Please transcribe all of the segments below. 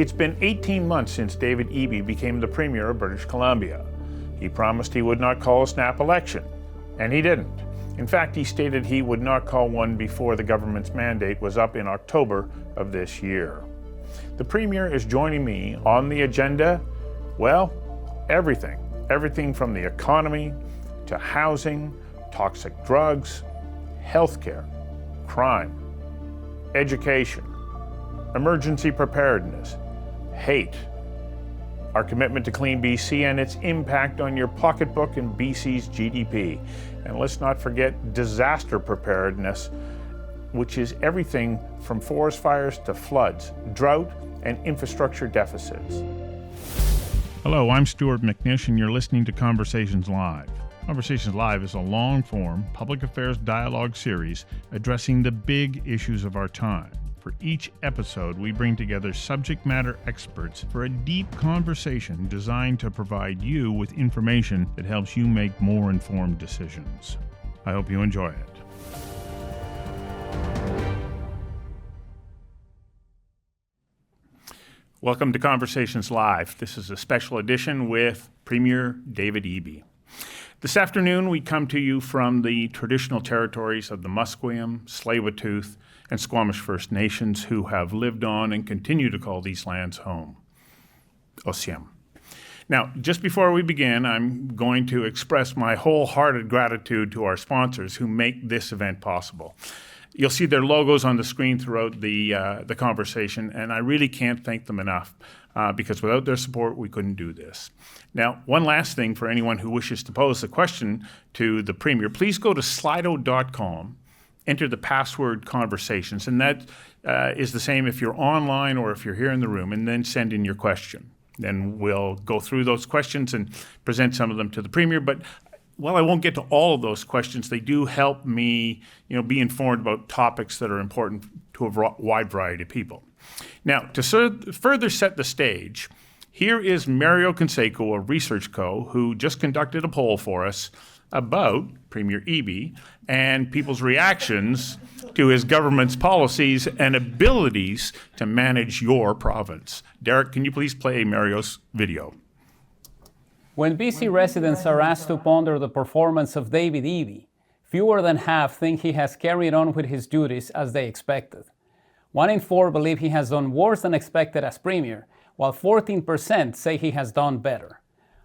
It's been 18 months since David Eby became the Premier of British Columbia. He promised he would not call a snap election, and he didn't. In fact, he stated he would not call one before the government's mandate was up in October of this year. The Premier is joining me on the agenda, well, everything. Everything from the economy to housing, toxic drugs, healthcare, crime, education, emergency preparedness, hate, our commitment to clean BC and its impact on your pocketbook and BC's GDP. And let's not forget disaster preparedness, which is everything from forest fires to floods, drought, and infrastructure deficits. Hello, I'm Stuart McNish, and you're listening to Conversations Live. Conversations Live is a long-form public affairs dialogue series addressing the big issues of our time. For each episode, we bring together subject matter experts for a deep conversation designed to provide you with information that helps you make more informed decisions. I hope you enjoy it. Welcome to Conversations Live. This is a special edition with Premier David Eby. This afternoon, we come to you from the traditional territories of the Musqueam, Tsleil-Waututh, and Squamish First Nations, who have lived on and continue to call these lands home. Osiem. Now, just before we begin, I'm going to express my wholehearted gratitude to our sponsors who make this event possible. You'll see their logos on the screen throughout the conversation, and I really can't thank them enough because without their support, we couldn't do this. Now, one last thing for anyone who wishes to pose a question to the Premier, please go to slido.com, enter the password conversations, and that is the same if you're online or if you're here in the room, and then send in your question. Then we'll go through those questions and present some of them to the Premier, but while I won't get to all of those questions, they do help me, be informed about topics that are important to a wide variety of people. Now, to further set the stage, here is Mario Canseco of Research Co., who just conducted a poll for us about Premier Eby and people's reactions to his government's policies and abilities to manage your province. Derek, can you please play Mario's video? When BC residents are asked to ponder the performance of David Eby, fewer than half think he has carried on with his duties as they expected. 1 in 4 believe he has done worse than expected as Premier, while 14% say he has done better.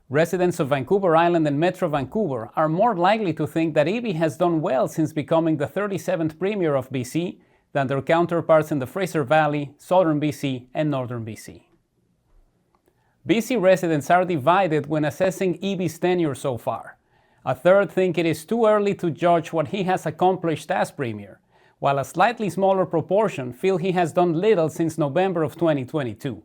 Residents of Vancouver Island and Metro Vancouver are more likely to think that Eby has done well since becoming the 37th Premier of BC than their counterparts in the Fraser Valley, Southern BC, and Northern BC. BC residents are divided when assessing Eby's tenure so far. A third think it is too early to judge what he has accomplished as Premier, while a slightly smaller proportion feel he has done little since November of 2022.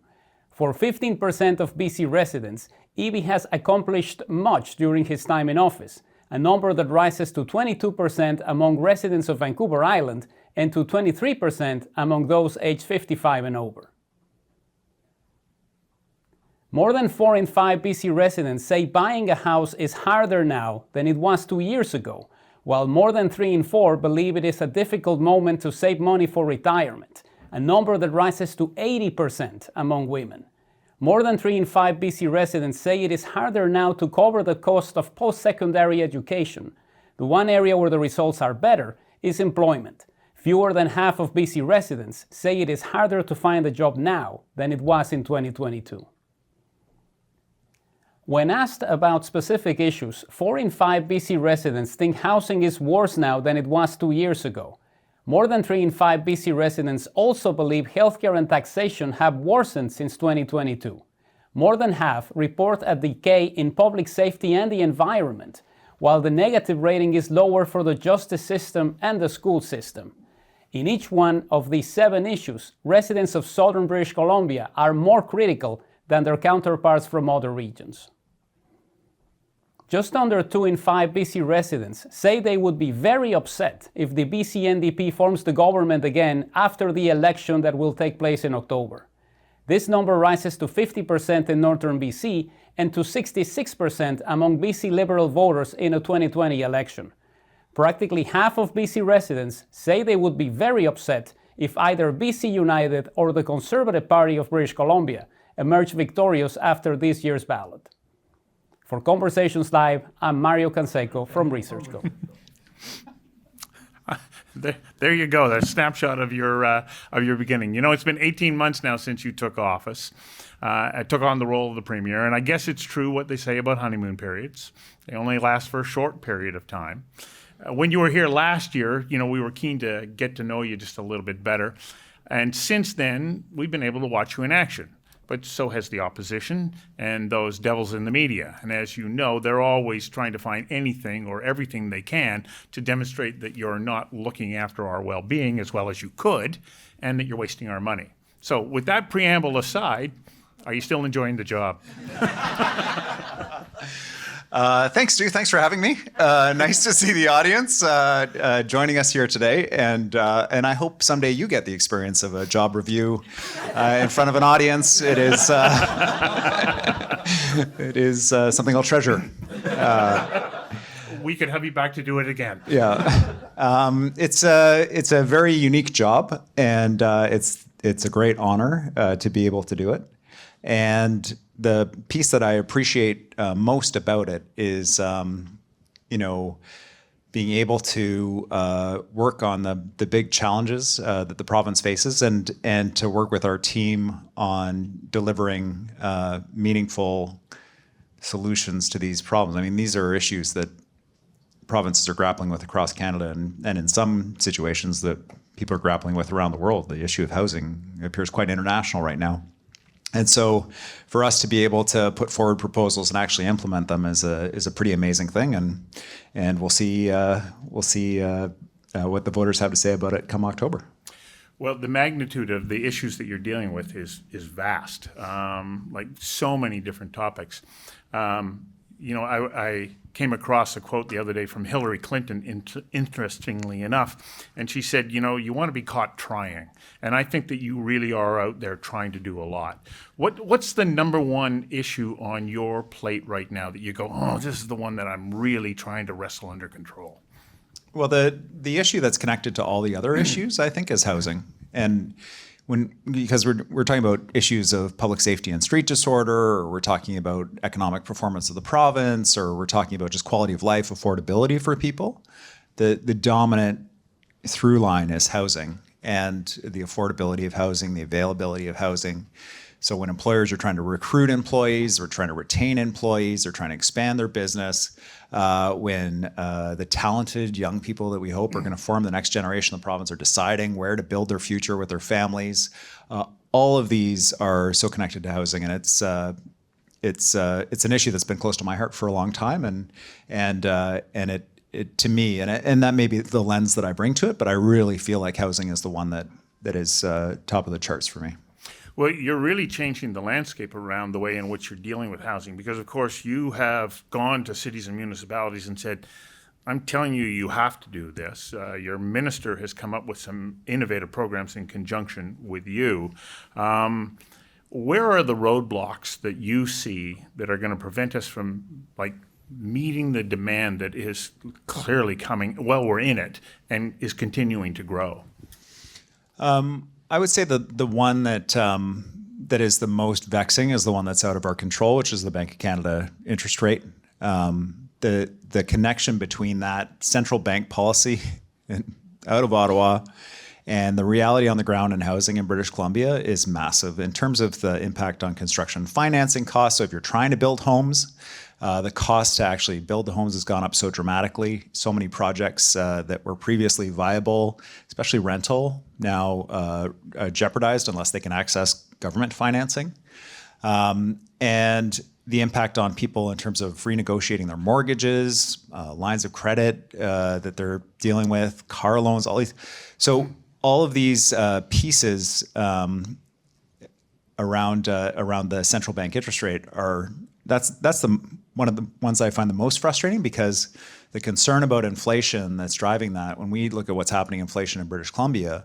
For 15% of BC residents, Eby has accomplished much during his time in office, a number that rises to 22% among residents of Vancouver Island and to 23% among those aged 55 and over. More than 4 in 5 BC residents say buying a house is harder now than it was 2 years ago, while more than 3 in 4 believe it is a difficult moment to save money for retirement, a number that rises to 80% among women. More than 3 in 5 BC residents say it is harder now to cover the cost of post-secondary education. The one area where the results are better is employment. Fewer than half of BC residents say it is harder to find a job now than it was in 2022. When asked about specific issues, 4 in 5 BC residents think housing is worse now than it was 2 years ago. More than 3 in 5 BC residents also believe healthcare and taxation have worsened since 2022. More than half report a decay in public safety and the environment, while the negative rating is lower for the justice system and the school system. In each one of these 7 issues, residents of Southern British Columbia are more critical than their counterparts from other regions. Just under 2 in 5 BC residents say they would be very upset if the BC NDP forms the government again after the election that will take place in October. This number rises to 50% in Northern BC and to 66% among BC Liberal voters in a 2020 election. Practically half of BC residents say they would be very upset if either BC United or the Conservative Party of British Columbia emerge victorious after this year's ballot. For Conversations Live, I'm Mario Canseco from ResearchGo. There you go. That's a snapshot of your beginning. You know, it's been 18 months now since you took office. I took on the role of the premier, and I guess it's true what they say about honeymoon periods. They only last for a short period of time. When you were here last year, you know, we were keen to get to know you just a little bit better. And since then, we've been able to watch you in action. But so has the opposition and those devils in the media. And as you know, they're always trying to find anything or everything they can to demonstrate that you're not looking after our well-being as well as you could, and that you're wasting our money. So with that preamble aside, are you still enjoying the job? Thanks, Stu. Thanks for having me. Nice to see the audience joining us here today, and I hope someday you get the experience of a job review in front of an audience. It is something I'll treasure. We could have you back to do it again. Yeah, it's a very unique job, and it's a great honor to be able to do it. And the piece that I appreciate most about it is, being able to work on the big challenges that the province faces, and to work with our team on delivering meaningful solutions to these problems. I mean, these are issues that provinces are grappling with across Canada, and in some situations that people are grappling with around the world. The issue of housing appears quite international right now. And so for us to be able to put forward proposals and actually implement them is a pretty amazing thing, and we'll see what the voters have to say about it come October. Well, the magnitude of the issues that you're dealing with is vast, like so many different topics. I came across a quote the other day from Hillary Clinton, interestingly enough, and she said, you want to be caught trying. And I think that you really are out there trying to do a lot. What's the number one issue on your plate right now that you go, oh, this is the one that I'm really trying to wrestle under control? Well, the issue that's connected to all the other issues, I think, is housing. And because we're talking about issues of public safety and street disorder, or we're talking about economic performance of the province, or we're talking about just quality of life, affordability for people, the dominant through line is housing, and the affordability of housing, the availability of housing. So when employers are trying to recruit employees, or trying to retain employees, or trying to expand their business, when the talented young people that we hope are going to form the next generation of the province are deciding where to build their future with their families, all of these are so connected to housing, and it's an issue that's been close to my heart for a long time, and it to me, and that may be the lens that I bring to it, but I really feel like housing is the one that is top of the charts for me. Well, you're really changing the landscape around the way in which you're dealing with housing, because, of course, you have gone to cities and municipalities and said, I'm telling you, you have to do this. Your minister has come up with some innovative programs in conjunction with you. Where are the roadblocks that you see that are going to prevent us from, meeting the demand that is clearly coming, well, we're in it, and is continuing to grow? I would say the one that is the most vexing is the one that's out of our control, which is the Bank of Canada interest rate. The connection between that central bank policy out of Ottawa and the reality on the ground in housing in British Columbia is massive in terms of the impact on construction financing costs. So if you're trying to build homes, the cost to actually build the homes has gone up so dramatically. So many projects that were previously viable, especially rental, now jeopardized unless they can access government financing. And the impact on people in terms of renegotiating their mortgages, lines of credit that they're dealing with, car loans, all these. So all of these pieces around the central bank interest rate that's one of the ones I find the most frustrating, because the concern about inflation that's driving that, when we look at what's happening inflation in British Columbia,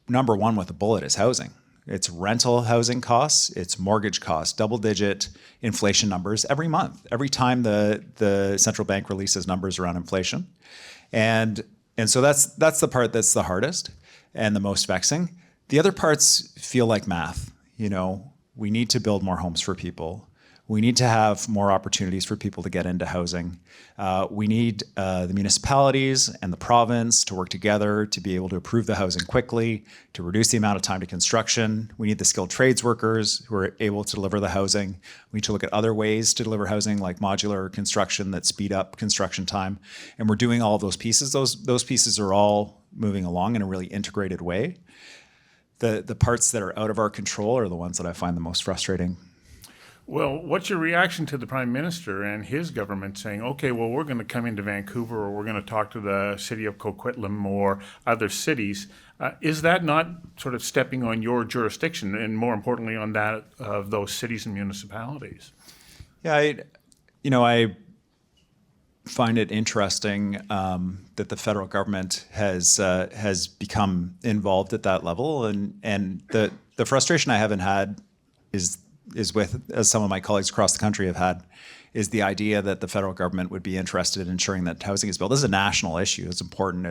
number one with a bullet is housing. It's rental housing costs, it's mortgage costs, double-digit inflation numbers every month, every time the central bank releases numbers around inflation. And so that's the part that's the hardest. and the most vexing. The other parts feel like math. We need to build more homes for people. We need to have more opportunities for people to get into housing. We need the municipalities and the province to work together to be able to approve the housing quickly, to reduce the amount of time to construction. We need the skilled trades workers who are able to deliver the housing. We need to look at other ways to deliver housing like modular construction that speed up construction time. And we're doing all of those pieces. Those pieces are all moving along in a really integrated way. The parts that are out of our control are the ones that I find the most frustrating. Well, what's your reaction to the Prime Minister and his government saying, okay, well, we're going to come into Vancouver, or we're going to talk to the city of Coquitlam or other cities? Is that not sort of stepping on your jurisdiction, and more importantly on that of those cities and municipalities? Yeah, I find it interesting that the federal government has become involved at that level, and the frustration I haven't had is with, as some of my colleagues across the country have had, is the idea that the federal government would be interested in ensuring that housing is built. This is a national issue. It's important.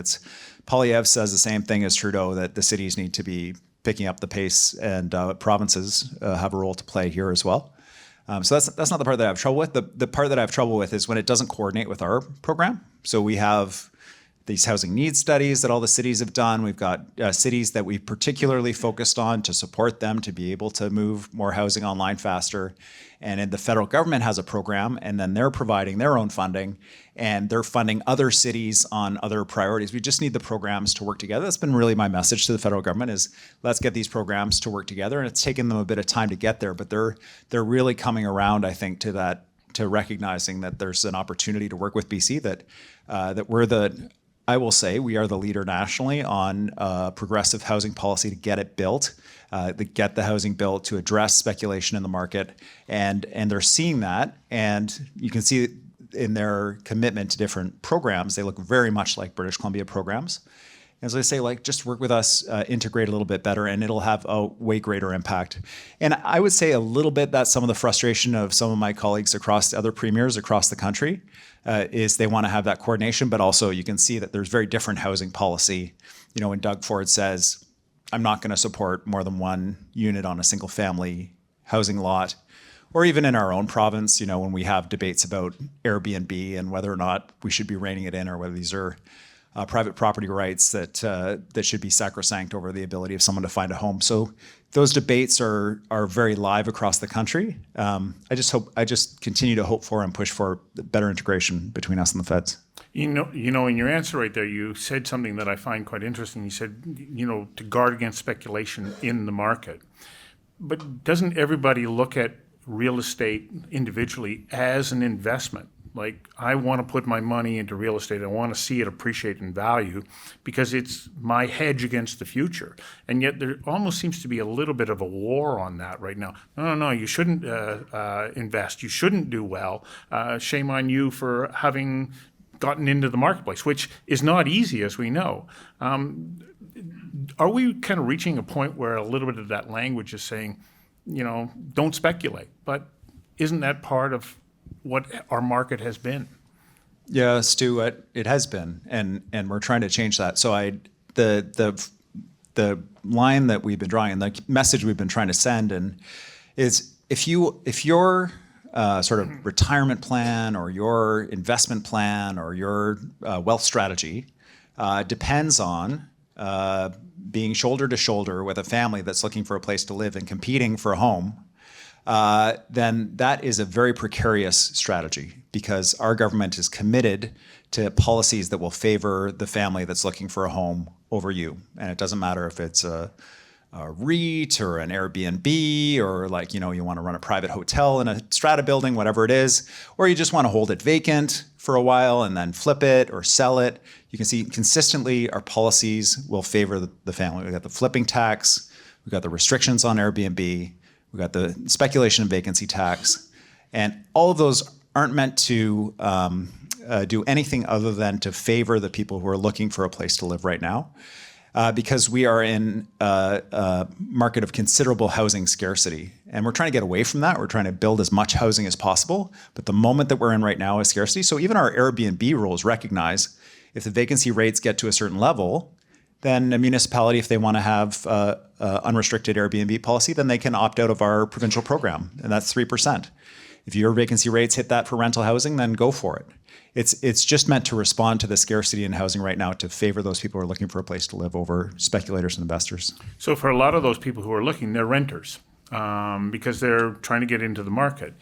Polyev says the same thing as Trudeau, that the cities need to be picking up the pace, and provinces have a role to play here as well. So that's not the part that I have trouble with. The part that I have trouble with is when it doesn't coordinate with our program. So we have these housing needs studies that all the cities have done. We've got cities that we've particularly focused on to support them to be able to move more housing online faster. And the federal government has a program, and then they're providing their own funding, and they're funding other cities on other priorities. We just need the programs to work together. That's been really my message to the federal government, is let's get these programs to work together. And it's taken them a bit of time to get there, but they're really coming around, I think, to recognizing that there's an opportunity to work with BC, that we're I will say we are the leader nationally on progressive housing policy to get it built, to get the housing built, to address speculation in the market. And they're seeing that. And you can see in their commitment to different programs, they look very much like British Columbia programs. And so they say, just work with us, integrate a little bit better, and it'll have a way greater impact. And I would say a little bit that's some of the frustration of some of my colleagues across other premiers across the country, is they want to have that coordination, but also you can see that there's very different housing policy. When Doug Ford says, I'm not going to support more than one unit on a single family housing lot, or even in our own province, when we have debates about Airbnb and whether or not we should be reining it in, or whether these are private property rights that should be sacrosanct over the ability of someone to find a home. So those debates are very live across the country. I just continue to hope for and push for better integration between us and the feds. In your answer right there, you said something that I find quite interesting. You said, to guard against speculation in the market. But doesn't everybody look at real estate individually as an investment? Like, I want to put my money into real estate. I want to see it appreciate in value because it's my hedge against the future. And yet there almost seems to be a little bit of a war on that right now. No, you shouldn't invest. You shouldn't do well. Shame on you for having gotten into the marketplace, which is not easy, as we know. Are we kind of reaching a point where a little bit of that language is saying, don't speculate? But isn't that part of what our market has been? Yeah, Stu, it has been, and we're trying to change that. So the line that we've been drawing and the message we've been trying to send is if your sort of retirement plan or your investment plan or your wealth strategy depends on being shoulder to shoulder with a family that's looking for a place to live and competing for a home, then that is a very precarious strategy, because our government is committed to policies that will favor the family that's looking for a home over you. And it doesn't matter if it's a REIT or an Airbnb, or you want to run a private hotel in a strata building, whatever it is, or you just want to hold it vacant for a while and then flip it or sell it. You can see consistently our policies will favor the family. We've got the flipping tax, we've got the restrictions on Airbnb, we've got the speculation and vacancy tax, and all of those aren't meant to do anything other than to favor the people who are looking for a place to live right now. Because we are in a market of considerable housing scarcity. And we're trying to get away from that. We're trying to build as much housing as possible. But the moment that we're in right now is scarcity. So even our Airbnb rules recognize if the vacancy rates get to a certain level, then a municipality, if they want to have unrestricted Airbnb policy, then they can opt out of our provincial program, and that's 3%. If your vacancy rates hit that for rental housing, then go for it. It's just meant to respond to the scarcity in housing right now to favor those people who are looking for a place to live over speculators and investors. So for a lot of those people who are looking, they're renters because they're trying to get into the market.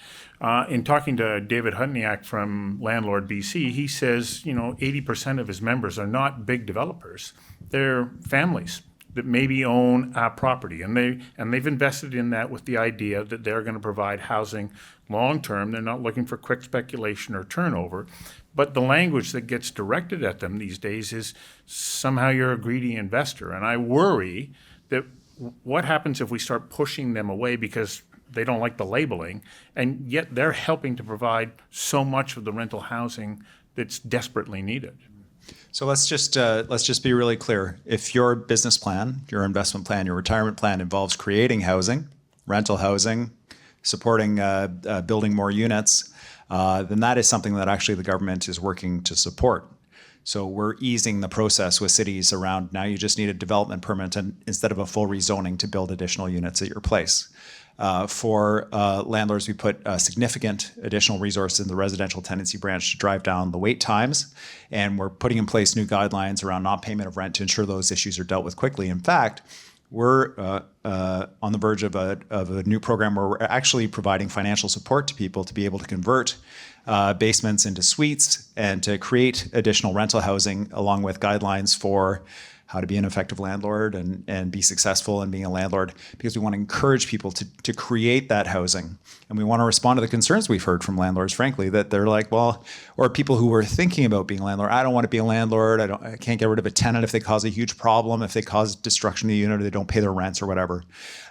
In talking to David Hutniak from Landlord BC, he says, 80% of his members are not big developers. They're families that maybe own a property, and they've invested in that with the idea that they're going to provide housing long term. They're not looking for quick speculation or turnover. But the language that gets directed at them these days is somehow you're a greedy investor. And I worry that what happens if we start pushing them away because they don't like the labeling, and yet they're helping to provide so much of the rental housing that's desperately needed. So let's just be really clear. If your business plan, your investment plan, your retirement plan involves creating housing, rental housing, supporting building more units, then that is something that actually the government is working to support. So we're easing the process with cities around now you just need a development permit instead of a full rezoning to build additional units at your place. For landlords, we put significant additional resources in the residential tenancy branch to drive down the wait times, and we're putting in place new guidelines around non-payment of rent to ensure those issues are dealt with quickly. In fact, we're on the verge of a new program where we're actually providing financial support to people to be able to convert basements into suites and to create additional rental housing, along with guidelines for how to be an effective landlord and be successful in being a landlord, because we want to encourage people to create that housing. And we want to respond to the concerns we've heard from landlords, frankly, that they're like, well, or people who were thinking about being a landlord, I don't want to be a landlord, I can't get rid of a tenant if they cause a huge problem, if they cause destruction to the unit, or they don't pay their rents or whatever.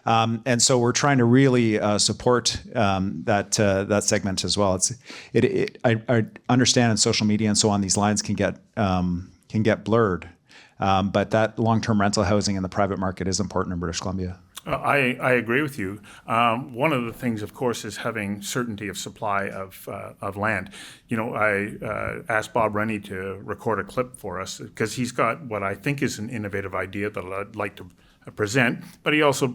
And so we're trying to really support that segment as well. I understand in social media and so on, these lines can get blurred. But that long-term rental housing in the private market is important in British Columbia. I agree with you. One of the things, of course, is having certainty of supply of land. I asked Bob Rennie to record a clip for us because he's got what I think is an innovative idea that I'd like to present, but he also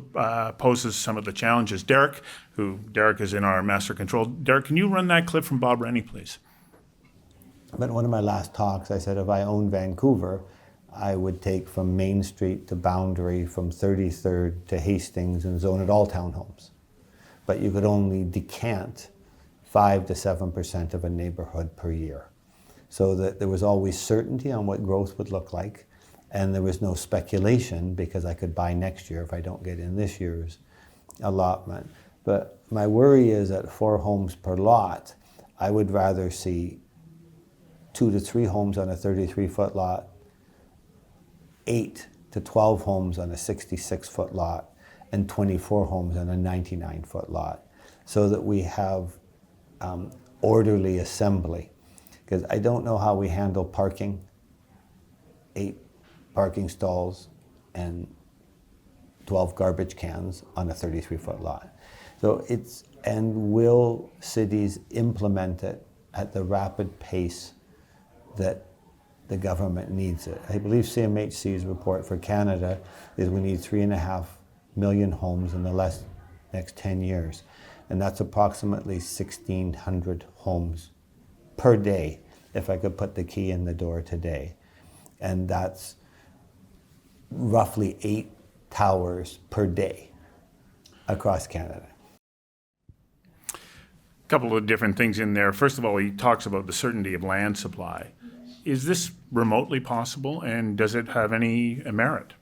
poses some of the challenges. Derek is in our master control. Derek, can you run that clip from Bob Rennie, please? But one of my last talks, I said if I owned Vancouver, I would take from Main Street to Boundary, from 33rd to Hastings, and zone it all townhomes. But you could only decant 5 to 7% of a neighborhood per year. So that there was always certainty on what growth would look like, and there was no speculation because I could buy next year if I don't get in this year's allotment. But my worry is at 4 homes per lot, I would rather see 2 to 3 homes on a 33-foot lot, 8 to 12 homes on a 66-foot lot, and 24 homes on a 99-foot lot, so that we have orderly assembly. Because I don't know how we handle parking, 8 parking stalls and 12 garbage cans on a 33-foot lot. So and will cities implement it at the rapid pace that the government needs it? I believe CMHC's report for Canada is we need 3.5 million homes in the next 10 years. And that's approximately 1,600 homes per day, if I could put the key in the door today. And that's roughly 8 towers per day across Canada. A couple of different things in there. First of all, he talks about the certainty of land supply. Is this remotely possible, and does it have any merit?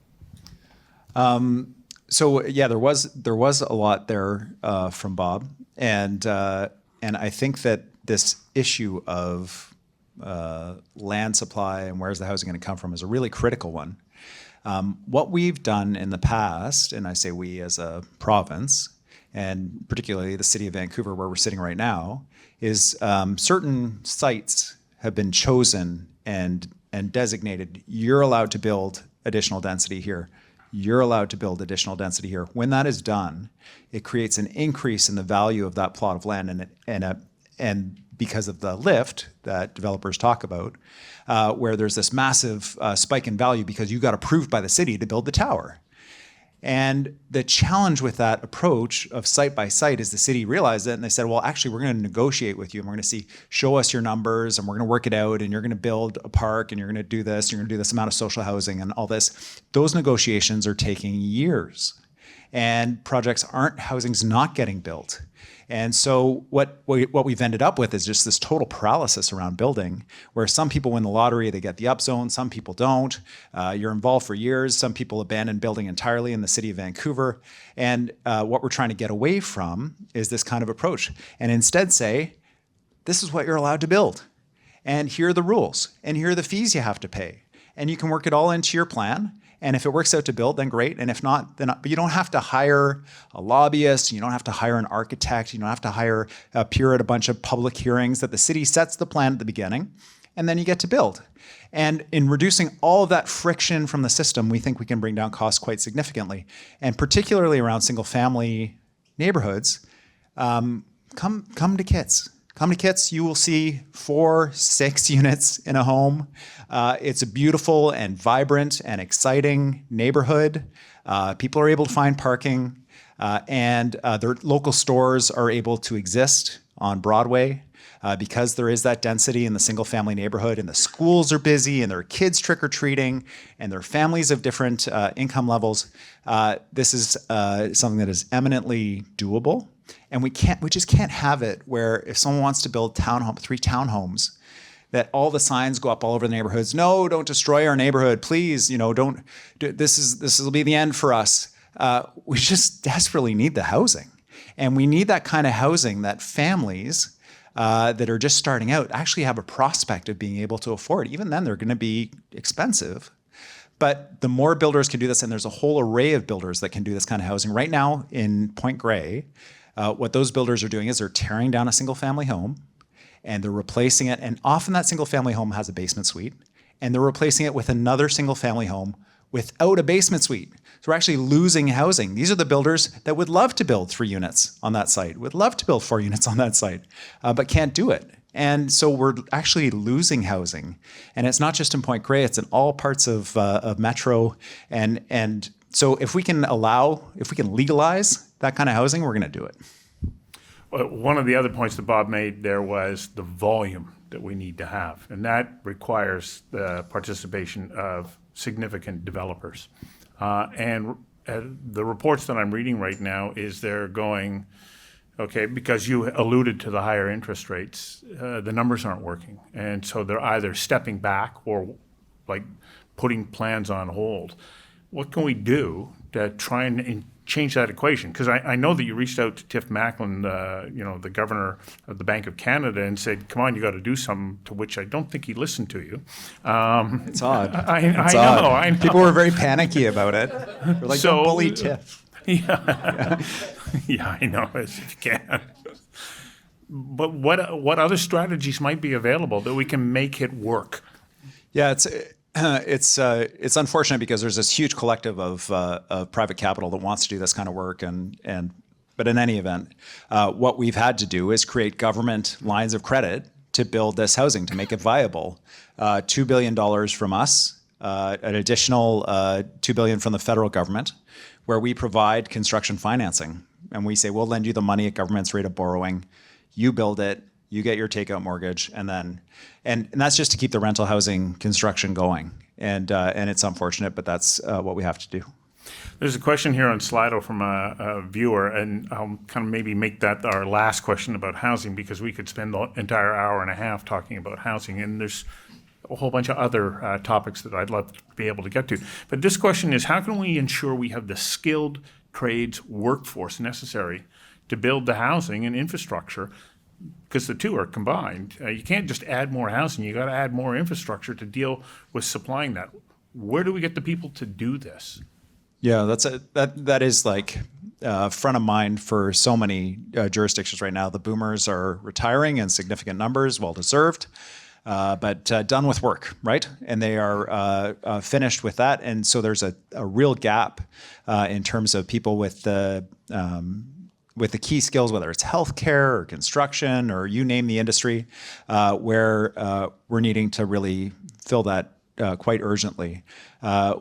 So yeah, there was a lot there from Bob, and I think that this issue of land supply and where's the housing going to come from is a really critical one. What we've done in the past, and I say we as a province, and particularly the city of Vancouver, where we're sitting right now, is certain sites have been chosen and designated. You're allowed to build additional density here. You're allowed to build additional density here. When that is done, it creates an increase in the value of that plot of land, and because of the lift that developers talk about, where there's this massive spike in value because you got approved by the city to build the tower. And the challenge with that approach of site by site is the city realized it and they said, well, actually, we're going to negotiate with you and we're going to show us your numbers and we're going to work it out and you're going to build a park and you're going to do this, you're going to do this amount of social housing and all this. Those negotiations are taking years and housing's not getting built. And so what we've ended up with is just this total paralysis around building, where some people win the lottery, they get the upzone, some people don't. You're involved for years. Some people abandon building entirely in the city of Vancouver. And what we're trying to get away from is this kind of approach, and instead say, this is what you're allowed to build, and here are the rules, and here are the fees you have to pay, and you can work it all into your plan. And if it works out to build, then great. And if not, then not. But you don't have to hire a lobbyist. You don't have to hire an architect. You don't have to hire a peer at a bunch of public hearings. That the city sets the plan at the beginning, and then you get to build. And in reducing all of that friction from the system, we think we can bring down costs quite significantly. And particularly around single-family neighborhoods, come to Kits. Come to Kits, you will see 4-6 units in a home. It's a beautiful and vibrant and exciting neighborhood. People are able to find parking, and their local stores are able to exist on Broadway because there is that density in the single-family neighborhood, and the schools are busy, and there are kids trick-or-treating, and there are families of different income levels. This is something that is eminently doable. And we just can't have it where if someone wants to build 3 townhomes, that all the signs go up all over the neighborhoods. No, don't destroy our neighborhood, please. Don't. This will be the end for us. We just desperately need the housing, and we need that kind of housing that families that are just starting out actually have a prospect of being able to afford. Even then, they're going to be expensive. But the more builders can do this, and there's a whole array of builders that can do this kind of housing right now in Point Grey. What those builders are doing is they're tearing down a single-family home, and they're replacing it. And often that single-family home has a basement suite, and they're replacing it with another single-family home without a basement suite. So we're actually losing housing. These are the builders that would love to build 3 units on that site, would love to build 4 units on that site, but can't do it. And so we're actually losing housing. And it's not just in Point Grey, it's in all parts of Metro. And so if we can legalize that kind of housing, we're going to do it. One of the other points that Bob made there was the volume that we need to have, and that requires the participation of significant developers. And the reports that I'm reading right now is they're going, okay, because you alluded to the higher interest rates, the numbers aren't working. And so they're either stepping back or like putting plans on hold. What can we do to try and change that equation? Because I know that you reached out to Tiff Macklin, the governor of the Bank of Canada, and said, come on, you got to do something, to which I don't think he listened to you. It's odd. I know. People were very panicky about it. They're like, don't bully Tiff. Yeah, I know, as if you can. But what other strategies might be available that we can make it work? Yeah, it's unfortunate because there's this huge collective of private capital that wants to do this kind of work, but in any event, what we've had to do is create government lines of credit to build this housing, to make it viable. $2 billion from us, an additional $2 billion from the federal government, where we provide construction financing. And we say, we'll lend you the money at government's rate of borrowing. You build it, you get your takeout mortgage, and that's just to keep the rental housing construction going. And it's unfortunate, but that's what we have to do. There's a question here on Slido from a viewer, and I'll kind of maybe make that our last question about housing, because we could spend the entire hour and a half talking about housing, and there's a whole bunch of other topics that I'd love to be able to get to. But this question is, how can we ensure we have the skilled trades workforce necessary to build the housing and infrastructure? Because the two are combined. You can't just add more housing, you got to add more infrastructure to deal with supplying that. Where do we get the people to do this? Yeah, that is like front of mind for so many jurisdictions right now. The boomers are retiring in significant numbers, well deserved, but done with work, right? And they are finished with that. And so there's a real gap in terms of people with the with the key skills, whether it's healthcare or construction or you name the industry, where we're needing to really fill that quite urgently.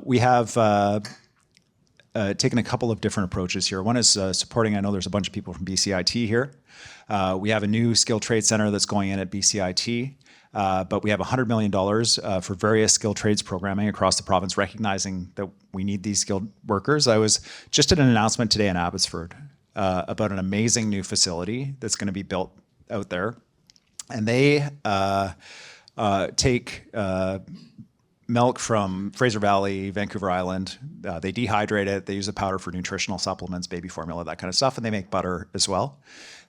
We have taken a couple of different approaches here. One is supporting, I know there's a bunch of people from BCIT here. We have a new skilled trade center that's going in at BCIT. But we have $100 million for various skilled trades programming across the province, recognizing that we need these skilled workers. I was just at an announcement today in Abbotsford about an amazing new facility that's going to be built out there. And they take milk from Fraser Valley, Vancouver Island. They dehydrate it. They use the powder for nutritional supplements, baby formula, that kind of stuff. And they make butter as well.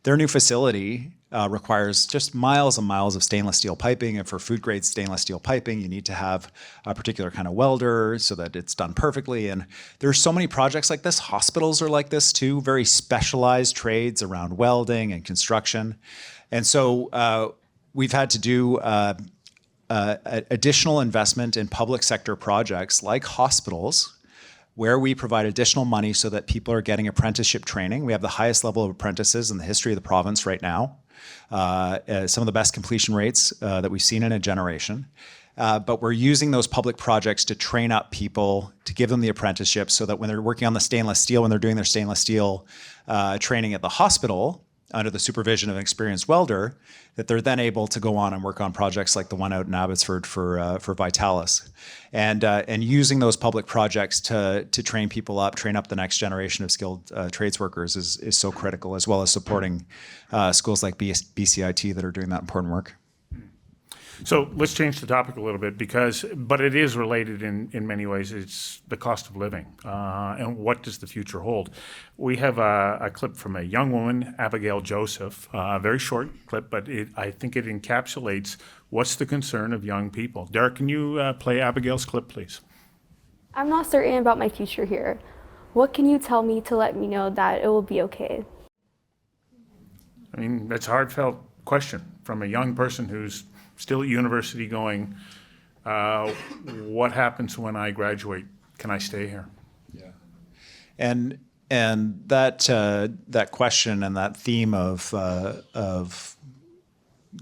Their new facility requires just miles and miles of stainless steel piping. And for food grade stainless steel piping, you need to have a particular kind of welder so that it's done perfectly. And there's so many projects like this. Hospitals are like this too, very specialized trades around welding and construction. And so we've had to do additional investment in public sector projects like hospitals, where we provide additional money so that people are getting apprenticeship training. We have the highest level of apprentices in the history of the province right now. Some of the best completion rates that we've seen in a generation. But we're using those public projects to train up people, to give them the apprenticeship so that when they're working on the stainless steel, when they're doing their stainless steel training at the hospital, under the supervision of an experienced welder, that they're then able to go on and work on projects like the one out in Abbotsford for Vitalis, and using those public projects to train people up, train up the next generation of skilled trades workers is so critical, as well as supporting schools like BCIT that are doing that important work. So let's change the topic a little bit but it is related in many ways. It's the cost of living and what does the future hold. We have a clip from a young woman, Abigail Joseph, a very short clip, but I think it encapsulates what's the concern of young people. Derek, can you play Abigail's clip, please? I'm not certain about my future here. What can you tell me to let me know that it will be okay? I mean, that's a heartfelt question from a young person who's still at university going, what happens when I graduate? Can I stay here? Yeah. And that question and that theme of the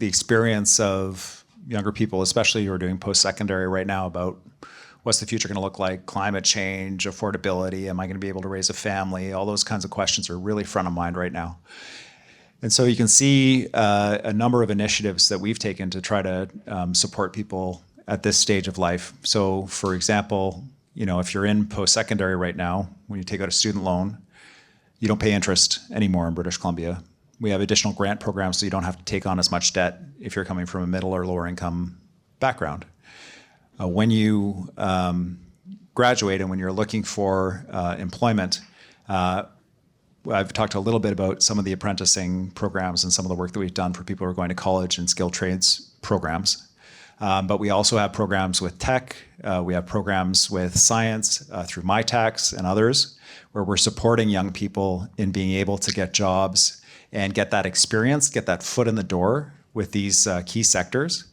experience of younger people, especially who are doing post-secondary right now, about what's the future going to look like, climate change, affordability, am I going to be able to raise a family? All those kinds of questions are really front of mind right now. And so you can see a number of initiatives that we've taken to try to support people at this stage of life. So for example, if you're in post-secondary right now, when you take out a student loan, you don't pay interest anymore in British Columbia. We have additional grant programs so you don't have to take on as much debt if you're coming from a middle or lower income background. When you graduate and when you're looking for employment, I've talked a little bit about some of the apprenticing programs and some of the work that we've done for people who are going to college and skilled trades programs. But we also have programs with tech. We have programs with science through MyTax and others, where we're supporting young people in being able to get jobs and get that experience, get that foot in the door with these key sectors,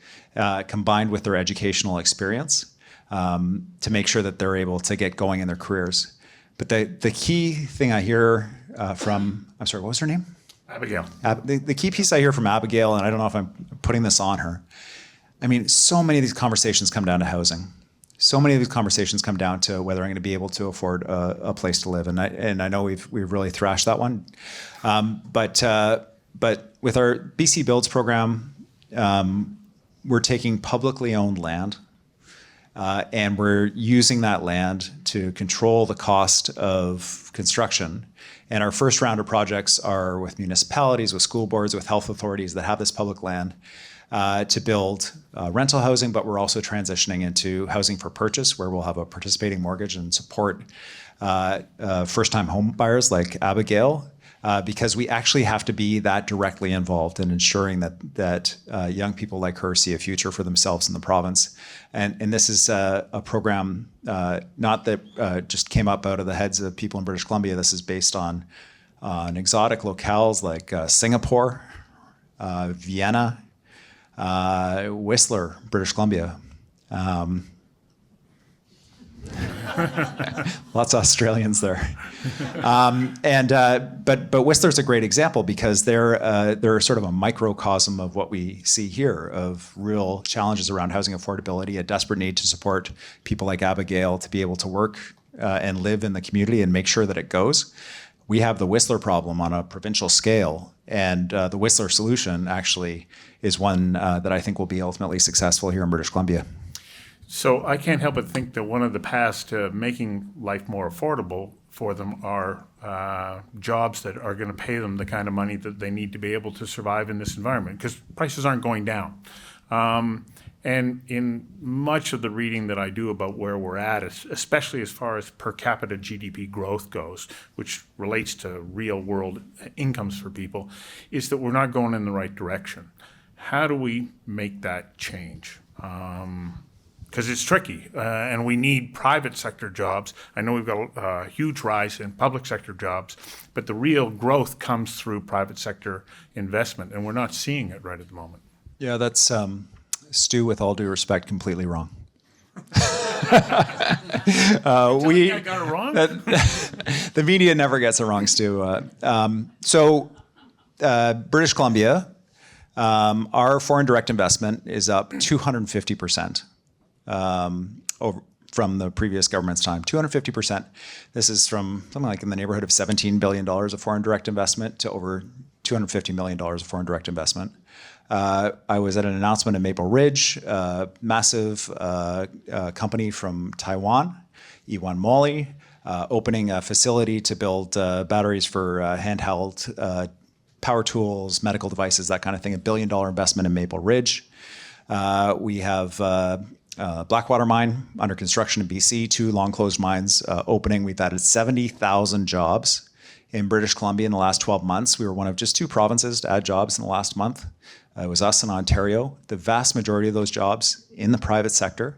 combined with their educational experience, to make sure that they're able to get going in their careers. But the key thing I hear from, I'm sorry, what was her name? Abigail. The key piece I hear from Abigail, and I don't know if I'm putting this on her, I mean, so many of these conversations come down to housing. So many of these conversations come down to whether I'm going to be able to afford a place to live. And I know we've really thrashed that one. But with our BC Builds program, we're taking publicly owned land, and we're using that land to control the cost of construction. And our first round of projects are with municipalities, with school boards, with health authorities that have this public land to build rental housing, but we're also transitioning into housing for purchase, where we'll have a participating mortgage and support first-time home buyers like Abigail, because we actually have to be that directly involved in ensuring that young people like her see a future for themselves in the province. And this is a program not that just came up out of the heads of people in British Columbia. This is based on exotic locales like Singapore, Vienna, Whistler, British Columbia. Lots of Australians there. But Whistler's a great example because they're sort of a microcosm of what we see here, of real challenges around housing affordability, a desperate need to support people like Abigail to be able to work and live in the community and make sure that it goes. We have the Whistler problem on a provincial scale, and the Whistler solution actually is one that I think will be ultimately successful here in British Columbia. So I can't help but think that one of the paths to making life more affordable for them are jobs that are going to pay them the kind of money that they need to be able to survive in this environment, because prices aren't going down. And in much of the reading that I do about where we're at, especially as far as per capita GDP growth goes, which relates to real world incomes for people, is that we're not going in the right direction. How do we make that change? Because it's tricky, and we need private sector jobs. I know we've got a huge rise in public sector jobs, but the real growth comes through private sector investment, and we're not seeing it right at the moment. Yeah, that's, Stu, with all due respect, completely wrong. I got it wrong? The media never gets it wrong, Stu. British Columbia, our foreign direct investment is up 250%. From the previous government's time, 250%. This is from something like in the neighborhood of $17 billion of foreign direct investment to over $250 million of foreign direct investment. I was at an announcement in Maple Ridge, a massive company from Taiwan, E1 Moly, opening a facility to build batteries for handheld power tools, medical devices, that kind of thing, $1 billion investment in Maple Ridge. We have Blackwater mine under construction in BC, 2 long-closed mines opening. We've added 70,000 jobs in British Columbia in the last 12 months. We were one of just 2 provinces to add jobs in the last month. It was us in Ontario. The vast majority of those jobs in the private sector.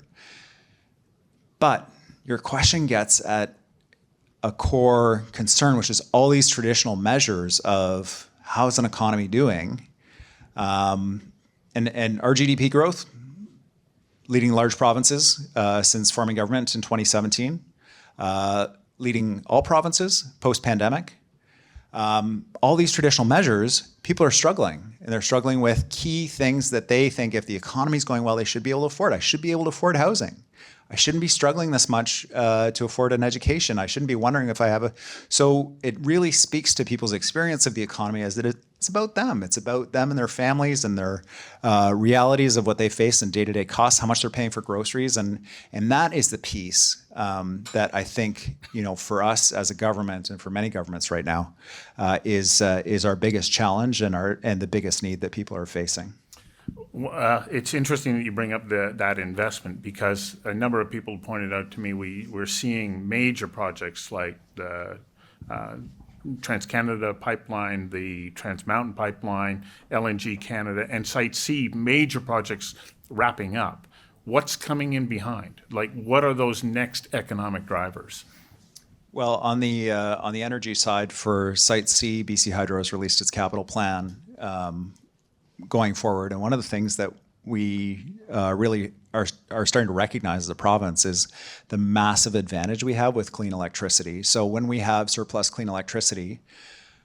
But your question gets at a core concern, which is all these traditional measures of how's an economy doing, and our GDP growth, leading large provinces since forming government in 2017, leading all provinces post-pandemic. All these traditional measures, people are struggling. And they're struggling with key things that they think if the economy's going well, they should be able to afford. I should be able to afford housing. I shouldn't be struggling this much to afford an education. I shouldn't be wondering if I have a... So it really speaks to people's experience of the economy as that it's about them. It's about them and their families and their realities of what they face in day-to-day costs, how much they're paying for groceries. And that is the piece that I think, for us as a government and for many governments right now is our biggest challenge and the biggest need that people are facing. It's interesting that you bring up that investment, because a number of people pointed out to me we're seeing major projects like the Trans-Canada Pipeline, the Trans Mountain Pipeline, LNG Canada, and Site C, major projects wrapping up. What's coming in behind? Like, what are those next economic drivers? Well, on the energy side for Site C, BC Hydro has released its capital plan going forward. And one of the things that we really are starting to recognize as a province is the massive advantage we have with clean electricity. So when we have surplus clean electricity,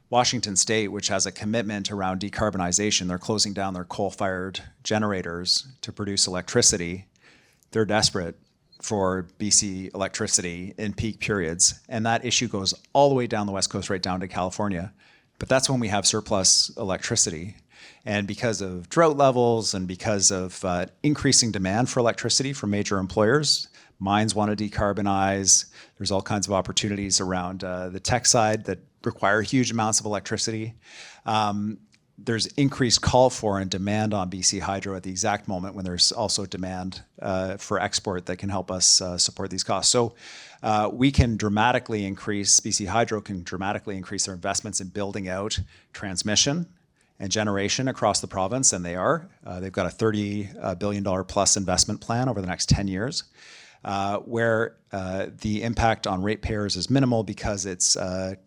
Washington State, which has a commitment around decarbonization, they're closing down their coal-fired generators to produce electricity. They're desperate for BC electricity in peak periods. And that issue goes all the way down the West Coast, right down to California. But that's when we have surplus electricity. And because of drought levels and because of increasing demand for electricity from major employers, mines want to decarbonize. There's all kinds of opportunities around the tech side that require huge amounts of electricity. There's increased call for and demand on BC Hydro at the exact moment when there's also demand for export that can help us support these costs. So we can dramatically increase, BC Hydro can dramatically increase their investments in building out transmission and generation across the province, and they are. They've got a $30 billion plus investment plan over the next 10 years. where the impact on ratepayers is minimal because it's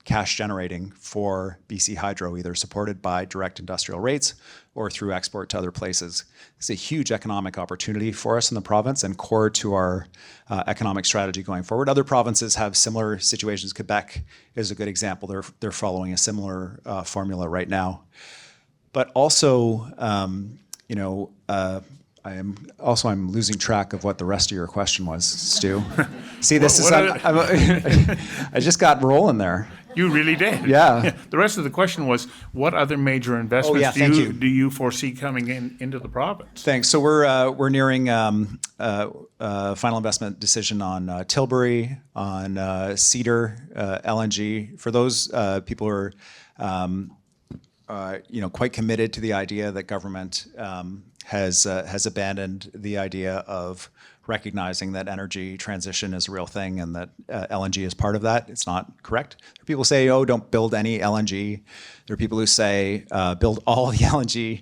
cash generating for BC Hydro, either supported by direct industrial rates or through export to other places. It's a huge economic opportunity for us in the province and core to our economic strategy going forward. Other provinces have similar situations. Quebec is a good example. They're following a similar formula right now. But also, I'm losing track of what the rest of your question was, Stu. See, this is I just got rolling there. You really did. Yeah. The rest of the question was, what other major investments thank you. do you foresee coming into the province? Thanks. So we're nearing final investment decision on Tilbury, on Cedar LNG. For those people who are quite committed to the idea that government has abandoned the idea of recognizing that energy transition is a real thing and that LNG is part of that. It's not correct. There are people who say, oh, don't build any LNG. There are people who say, build all the LNG.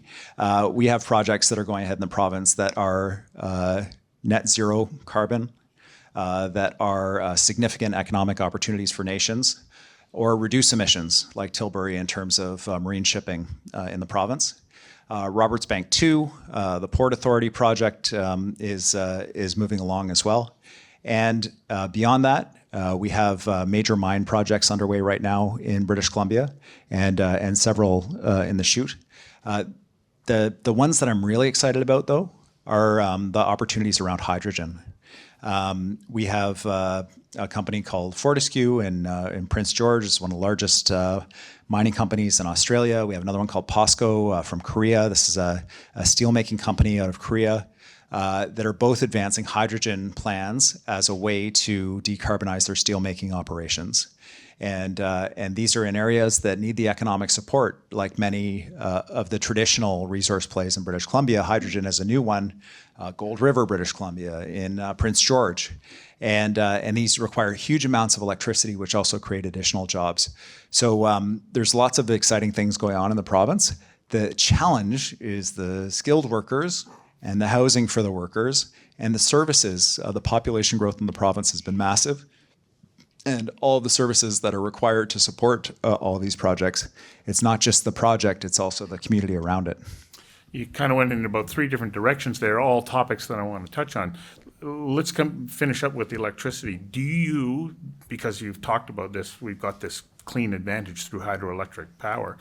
We have projects that are going ahead in the province that are net zero carbon, that are significant economic opportunities for nations, or reduce emissions like Tilbury in terms of marine shipping in the province. Roberts Bank 2, the Port Authority project is moving along as well. And beyond that, we have major mine projects underway right now in British Columbia and several in the chute. The ones that I'm really excited about, though, are the opportunities around hydrogen. We have a company called Fortescue in Prince George. It's one of the largest mining companies in Australia. We have another one called POSCO from Korea. This is a steelmaking company out of Korea that are both advancing hydrogen plans as a way to decarbonize their steelmaking operations. And these are in areas that need the economic support, like many of the traditional resource plays in British Columbia. Hydrogen is a new one, Gold River, British Columbia, in Prince George. And these require huge amounts of electricity, which also create additional jobs. So there's lots of exciting things going on in the province. The challenge is the skilled workers and the housing for the workers and the services. The population growth in the province has been massive. And all of the services that are required to support all of these projects. It's not just the project, it's also the community around it. You kind of went in about three different directions there, all topics that I want to touch on. Let's finish up with the electricity. Do you, because you've talked about this, we've got this clean advantage through hydroelectric power,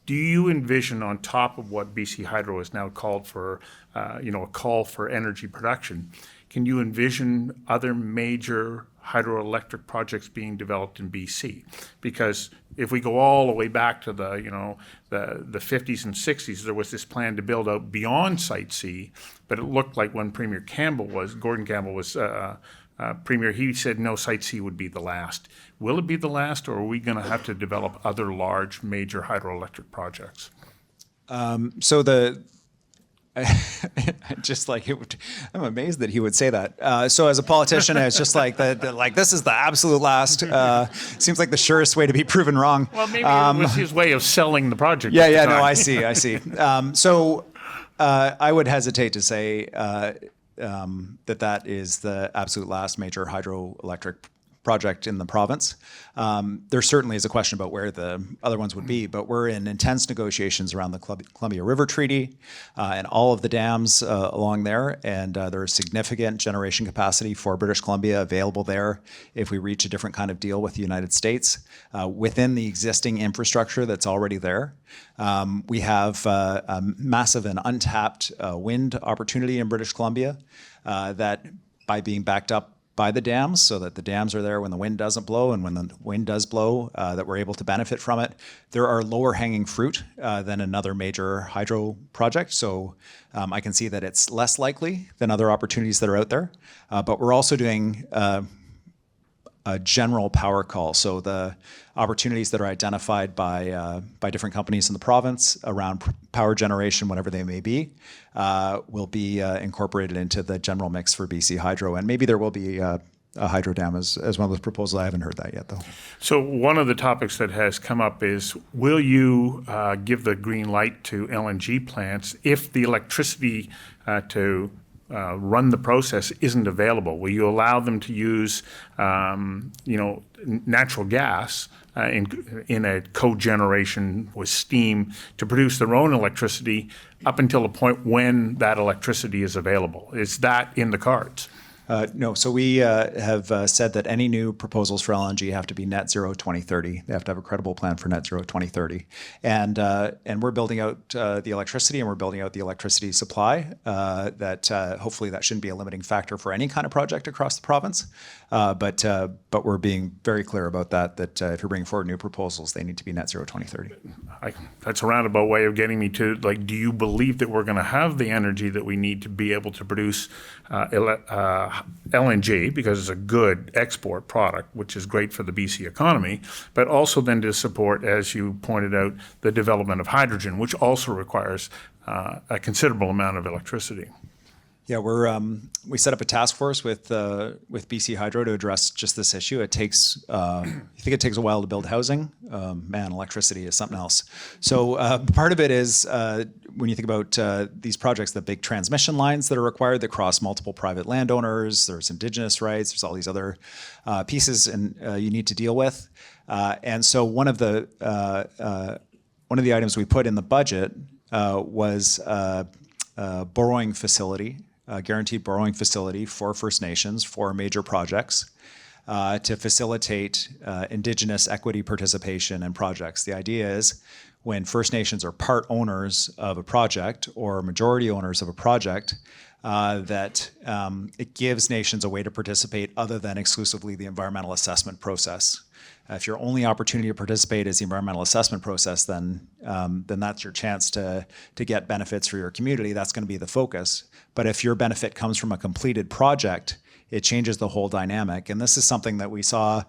do you envision, on top of what BC Hydro has now called for, a call for energy production, can you envision other major hydroelectric projects being developed in BC? Because if we go all the way back to the 50s and 60s, there was this plan to build out beyond Site C, but it looked like when Gordon Campbell was Premier, he said no, Site C would be the last. Will it be the last, or are we going to have to develop other large major hydroelectric projects? Just like I'm amazed that he would say that. So as a politician, it's just like this is the absolute last. Seems like the surest way to be proven wrong. Well, maybe it was his way of selling the project. Yeah, no, I see. So I would hesitate to say that is the absolute last major hydroelectric project in the province. There certainly is a question about where the other ones would be, but we're in intense negotiations around the Columbia River Treaty and all of the dams along there, and there is significant generation capacity for British Columbia available there if we reach a different kind of deal with the United States within the existing infrastructure that's already there. We have a massive and untapped wind opportunity in British Columbia that, by being backed up by the dams, so that the dams are there when the wind doesn't blow, and when the wind does blow, that we're able to benefit from it. There are lower hanging fruit than another major hydro project, so I can see that it's less likely than other opportunities that are out there. But we're also doing a general power call. So the opportunities that are identified by different companies in the province around power generation, whatever they may be, will be incorporated into the general mix for BC Hydro. And maybe there will be a hydro dam as one of those proposals. I haven't heard that yet, though. So one of the topics that has come up is, will you give the green light to LNG plants if the electricity to run the process isn't available? Will you allow them to use, natural gas in a cogeneration with steam to produce their own electricity up until the point when that electricity is available? Is that in the cards? No, so we have said that any new proposals for LNG have to be net zero 2030. They have to have a credible plan for net zero 2030. And we're building out the electricity, and we're building out the electricity supply. That hopefully that shouldn't be a limiting factor for any kind of project across the province. But we're being very clear about that if you're bringing forward new proposals, they need to be net zero 2030. That's a roundabout way of getting me to, do you believe that we're going to have the energy that we need to be able to produce LNG, because it's a good export product, which is great for the BC economy, but also then to support, as you pointed out, the development of hydrogen, which also requires a considerable amount of electricity? Yeah, we set up a task force with BC Hydro to address just this issue. It takes, I think it takes a while to build housing. Man, electricity is something else. So part of it is when you think about these projects, the big transmission lines that are required that cross multiple private landowners. There's Indigenous rights. There's all these other pieces and you need to deal with. And so one of the items we put in the budget was borrowing facility. Guaranteed borrowing facility for First Nations for major projects to facilitate Indigenous equity participation in projects. The idea is when First Nations are part owners of a project or majority owners of a project, that it gives nations a way to participate other than exclusively the environmental assessment process. If your only opportunity to participate is the environmental assessment process, then that's your chance to get benefits for your community. That's going to be the focus. But if your benefit comes from a completed project, it changes the whole dynamic. And this is something that we saw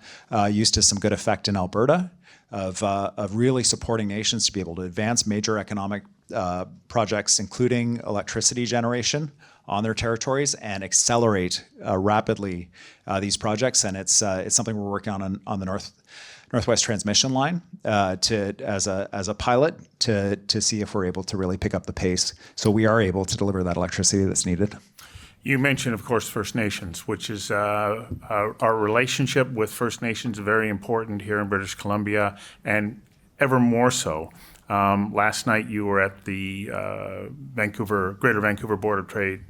used to some good effect in Alberta of really supporting nations to be able to advance major economic projects, including electricity generation on their territories, and accelerate rapidly these projects. And it's something we're working on the Northwest Transmission Line as a pilot to see if we're able to really pick up the pace, so we are able to deliver that electricity that's needed. You mentioned, of course, First Nations, which is our relationship with First Nations is very important here in British Columbia, and ever more so. Last night you were at the Greater Vancouver Board of Trade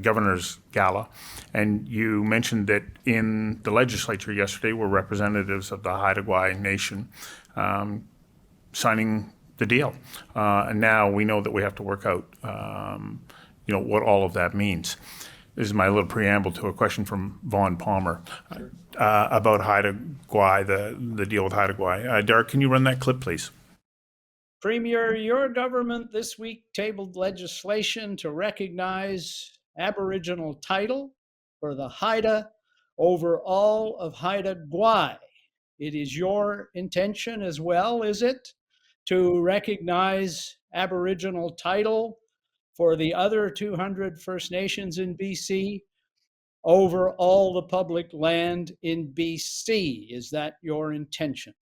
Governor's Gala, and you mentioned that in the legislature yesterday were representatives of the Haida Gwaii Nation signing the deal. And now we know that we have to work out what all of that means. This is my little preamble to a question from Vaughn Palmer about Haida Gwaii, the deal with Haida Gwaii. Derek, can you run that clip, please? Premier, your government this week tabled legislation to recognize Aboriginal title for the Haida over all of Haida Gwaii. It is your intention as well, is it, to recognize Aboriginal title for the other 200 First Nations in BC over all the public land in BC? Is that your intention?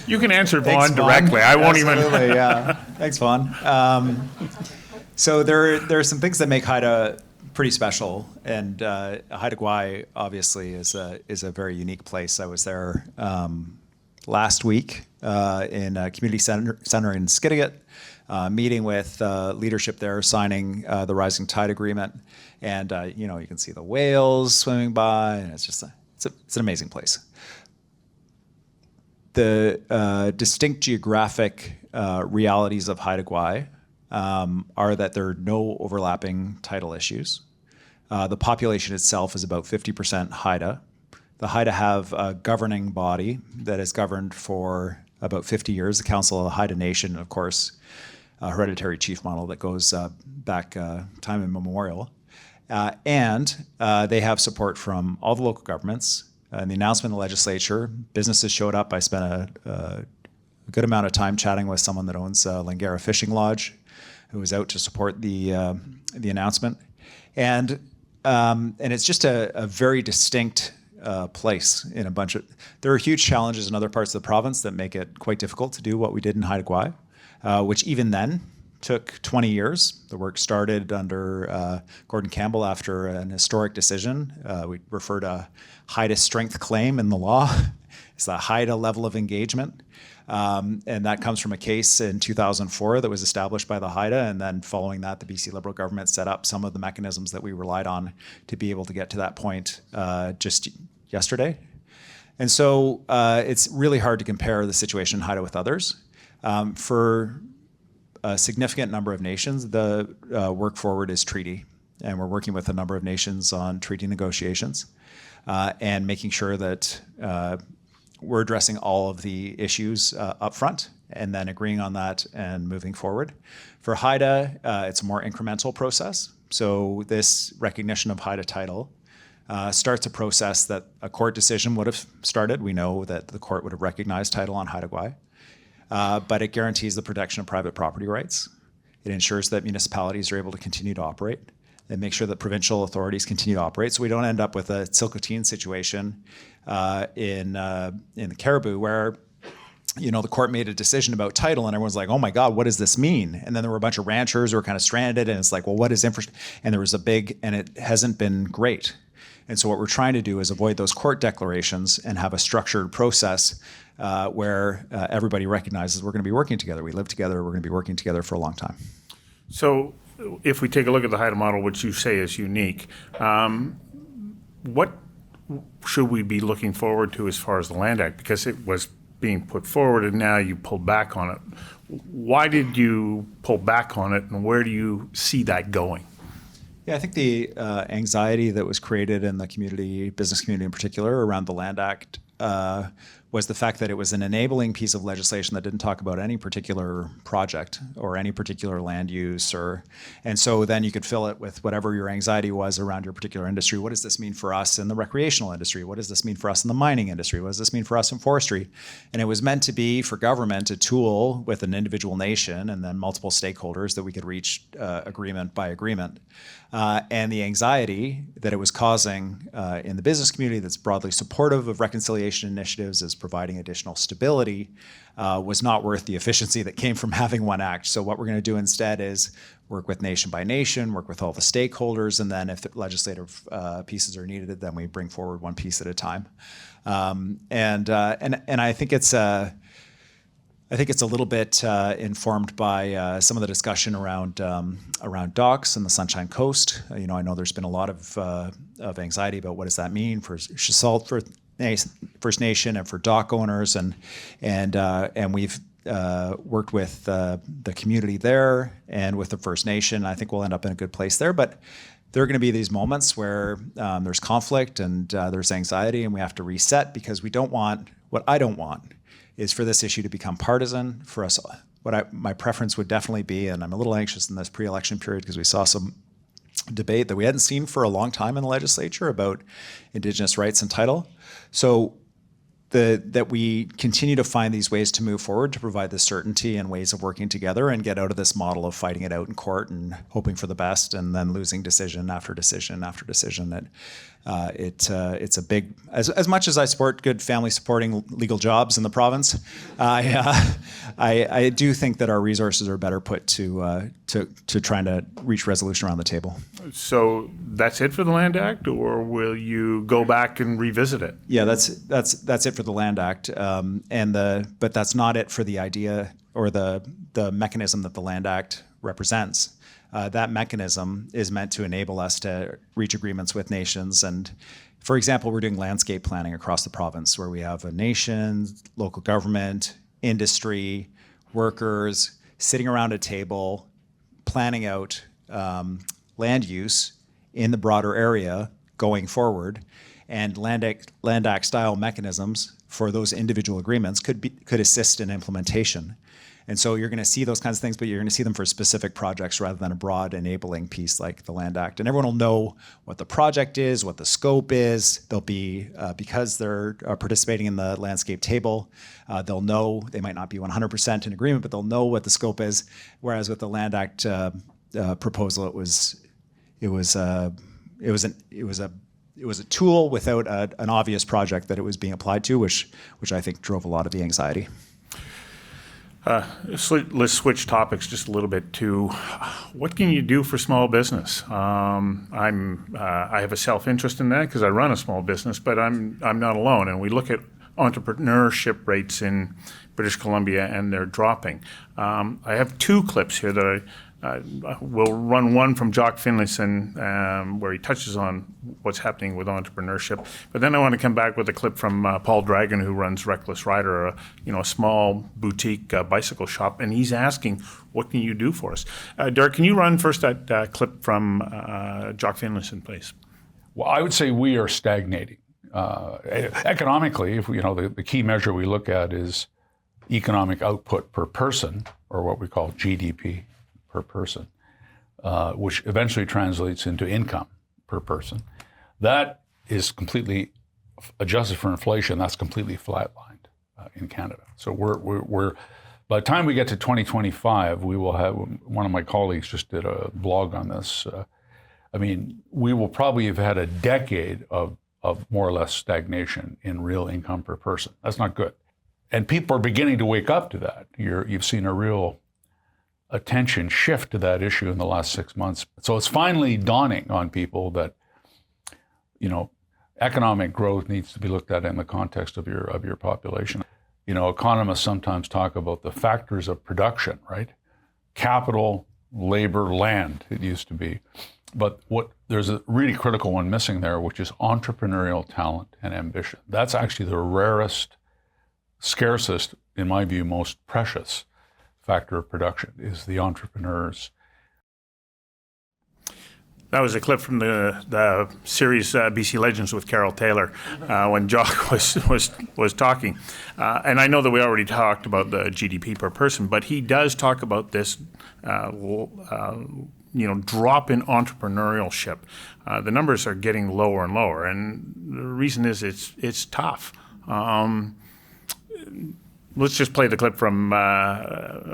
You can answer Thanks, Vaughn directly. I won't Absolutely, even. Yeah. Thanks, Vaughn. So there are some things that make Haida pretty special, and Haida Gwaii obviously is a very unique place. I was there last week in a community center in Skidegate, meeting with leadership there, signing the Rising Tide Agreement, and you can see the whales swimming by, and it's an amazing place. The distinct geographic realities of Haida Gwaii are that there are no overlapping title issues. The population itself is about 50% Haida. The Haida have a governing body that has governed for about 50 years, the Council of the Haida Nation, of course, a hereditary chief model that goes back time immemorial. And they have support from all the local governments. In the announcement in the legislature, businesses showed up. I spent a good amount of time chatting with someone that owns Langara Fishing Lodge, who was out to support the announcement. And it's just a very distinct place in a bunch of. There are huge challenges in other parts of the province that make it quite difficult to do what we did in Haida Gwaii, which even then took 20 years. The work started under Gordon Campbell after an historic decision. We refer to HIDA strength claim in the law. It's the HIDA level of engagement. And that comes from a case in 2004 that was established by the HIDA, and then following that, the BC Liberal government set up some of the mechanisms that we relied on to be able to get to that point just yesterday. And so it's really hard to compare the situation in HIDA with others. For a significant number of nations, the work forward is treaty, and we're working with a number of nations on treaty negotiations and making sure that we're addressing all of the issues up front and then agreeing on that and moving forward. For HIDA, it's a more incremental process. So this recognition of HIDA title starts a process that a court decision would have started. We know that the court would have recognized title on Haida Gwaii. But it guarantees the protection of private property rights. It ensures that municipalities are able to continue to operate and make sure that provincial authorities continue to operate, so we don't end up with a Tsilhqot'in situation in the Caribou where the court made a decision about title and everyone's like, oh my God, what does this mean? And then there were a bunch of ranchers who were kind of stranded, and it's like, well, what is infrastructure? And there was and it hasn't been great. And so what we're trying to do is avoid those court declarations and have a structured process where everybody recognizes we're going to be working together. We live together. We're going to be working together for a long time. So if we take a look at the HIDA model, which you say is unique, what should we be looking forward to as far as the Land Act? Because it was being put forward and now you pulled back on it. Why did you pull back on it, and where do you see that going? Yeah, I think the anxiety that was created in the community, business community in particular, around the Land Act was the fact that it was an enabling piece of legislation that didn't talk about any particular project or any particular land use, and so then you could fill it with whatever your anxiety was around your particular industry. What does this mean for us in the recreational industry? What does this mean for us in the mining industry? What does this mean for us in forestry? And it was meant to be, for government, a tool with an individual nation and then multiple stakeholders that we could reach agreement by agreement. And the anxiety that it was causing in the business community that's broadly supportive of reconciliation initiatives as providing additional stability was not worth the efficiency that came from having one act. So what we're going to do instead is work with nation by nation, work with all the stakeholders, and then if the legislative pieces are needed, then we bring forward one piece at a time. And I think it's a little bit informed by some of the discussion around docks and the Sunshine Coast. I know there's been a lot of anxiety about what does that mean for Chisholm, for First Nation, and for dock owners, and we've worked with the community there and with the First Nation. I think we'll end up in a good place there, but there are going to be these moments where there's conflict and there's anxiety, and we have to reset, because what I don't want is for this issue to become partisan for us. My preference would definitely be, and I'm a little anxious in this pre-election period because we saw some debate that we hadn't seen for a long time in the legislature about Indigenous rights and title. So that we continue to find these ways to move forward to provide this certainty and ways of working together and get out of this model of fighting it out in court and hoping for the best and then losing decision after decision after decision. That it's a big, as much as I support good family supporting legal jobs in the province, I do think that our resources are better put to trying to reach resolution around the table. So that's it for the Land Act, or will you go back and revisit it? Yeah, that's it for the Land Act, but that's not it for the idea or the mechanism that the Land Act represents. That mechanism is meant to enable us to reach agreements with nations. And for example, we're doing landscape planning across the province where we have a nation, local government, industry, workers sitting around a table planning out land use in the broader area going forward. And Land Act style mechanisms for those individual agreements could assist in implementation. And so you're going to see those kinds of things, but you're going to see them for specific projects rather than a broad enabling piece like the Land Act. And everyone will know what the project is, what the scope is. They'll be, because they're participating in the landscape table, they'll know, they might not be 100% in agreement, but they'll know what the scope is. Whereas with the Land Act proposal, it was a tool without an obvious project that it was being applied to, which I think drove a lot of the anxiety. Let's switch topics just a little bit to what can you do for small business? I have a self-interest in that because I run a small business, but I'm not alone. And we look at entrepreneurship rates in British Columbia, and they're dropping. I have two clips here that I will run one from Jock Finlayson, where he touches on what's happening with entrepreneurship. But then I want to come back with a clip from Paul Dragon, who runs Reckless Rider, a small boutique bicycle shop, and he's asking, "What can you do for us?" Derek, can you run first that clip from Jock Finlayson, please? Well, I would say we are stagnating economically. If the key measure we look at is economic output per person, or what we call GDP per person, which eventually translates into income per person. That is completely adjusted for inflation. That's completely flatlined in Canada. So we're by the time we get to 2025, we will have. One of my colleagues just did a blog on this. We will probably have had a decade of more or less stagnation in real income per person. That's not good. And people are beginning to wake up to that. You've seen a real attention shift to that issue in the last 6 months. So it's finally dawning on people that, economic growth needs to be looked at in the context of your population. Economists sometimes talk about the factors of production, right? Capital, labor, land, it used to be. But there's a really critical one missing there, which is entrepreneurial talent and ambition. That's actually the rarest, scarcest, in my view, most precious factor of production is the entrepreneurs. That was a clip from the series BC Legends with Carol Taylor when Jock was talking. And I know that we already talked about the GDP per person, but he does talk about this drop in entrepreneurship. The numbers are getting lower and lower, and the reason is it's tough. Let's just play the clip from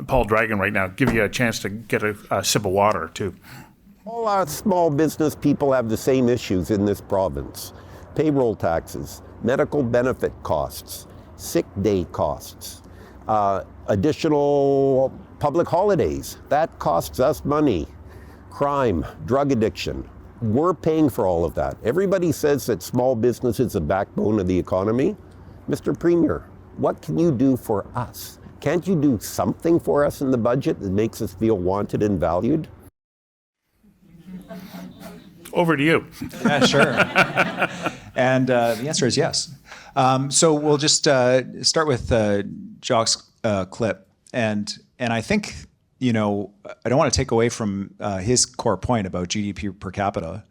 Paul Dragon right now. Give you a chance to get a sip of water, too. All our small business people have the same issues in this province. Payroll taxes, medical benefit costs, sick day costs, additional public holidays. That costs us money. Crime, drug addiction. We're paying for all of that. Everybody says that small business is the backbone of the economy. Mr. Premier, what can you do for us? Can't you do something for us in the budget that makes us feel wanted and valued? Over to you. Yeah, sure. And the answer is yes. So we'll just start with Jock's clip. And I think, I don't want to take away from his core point about GDP per capita.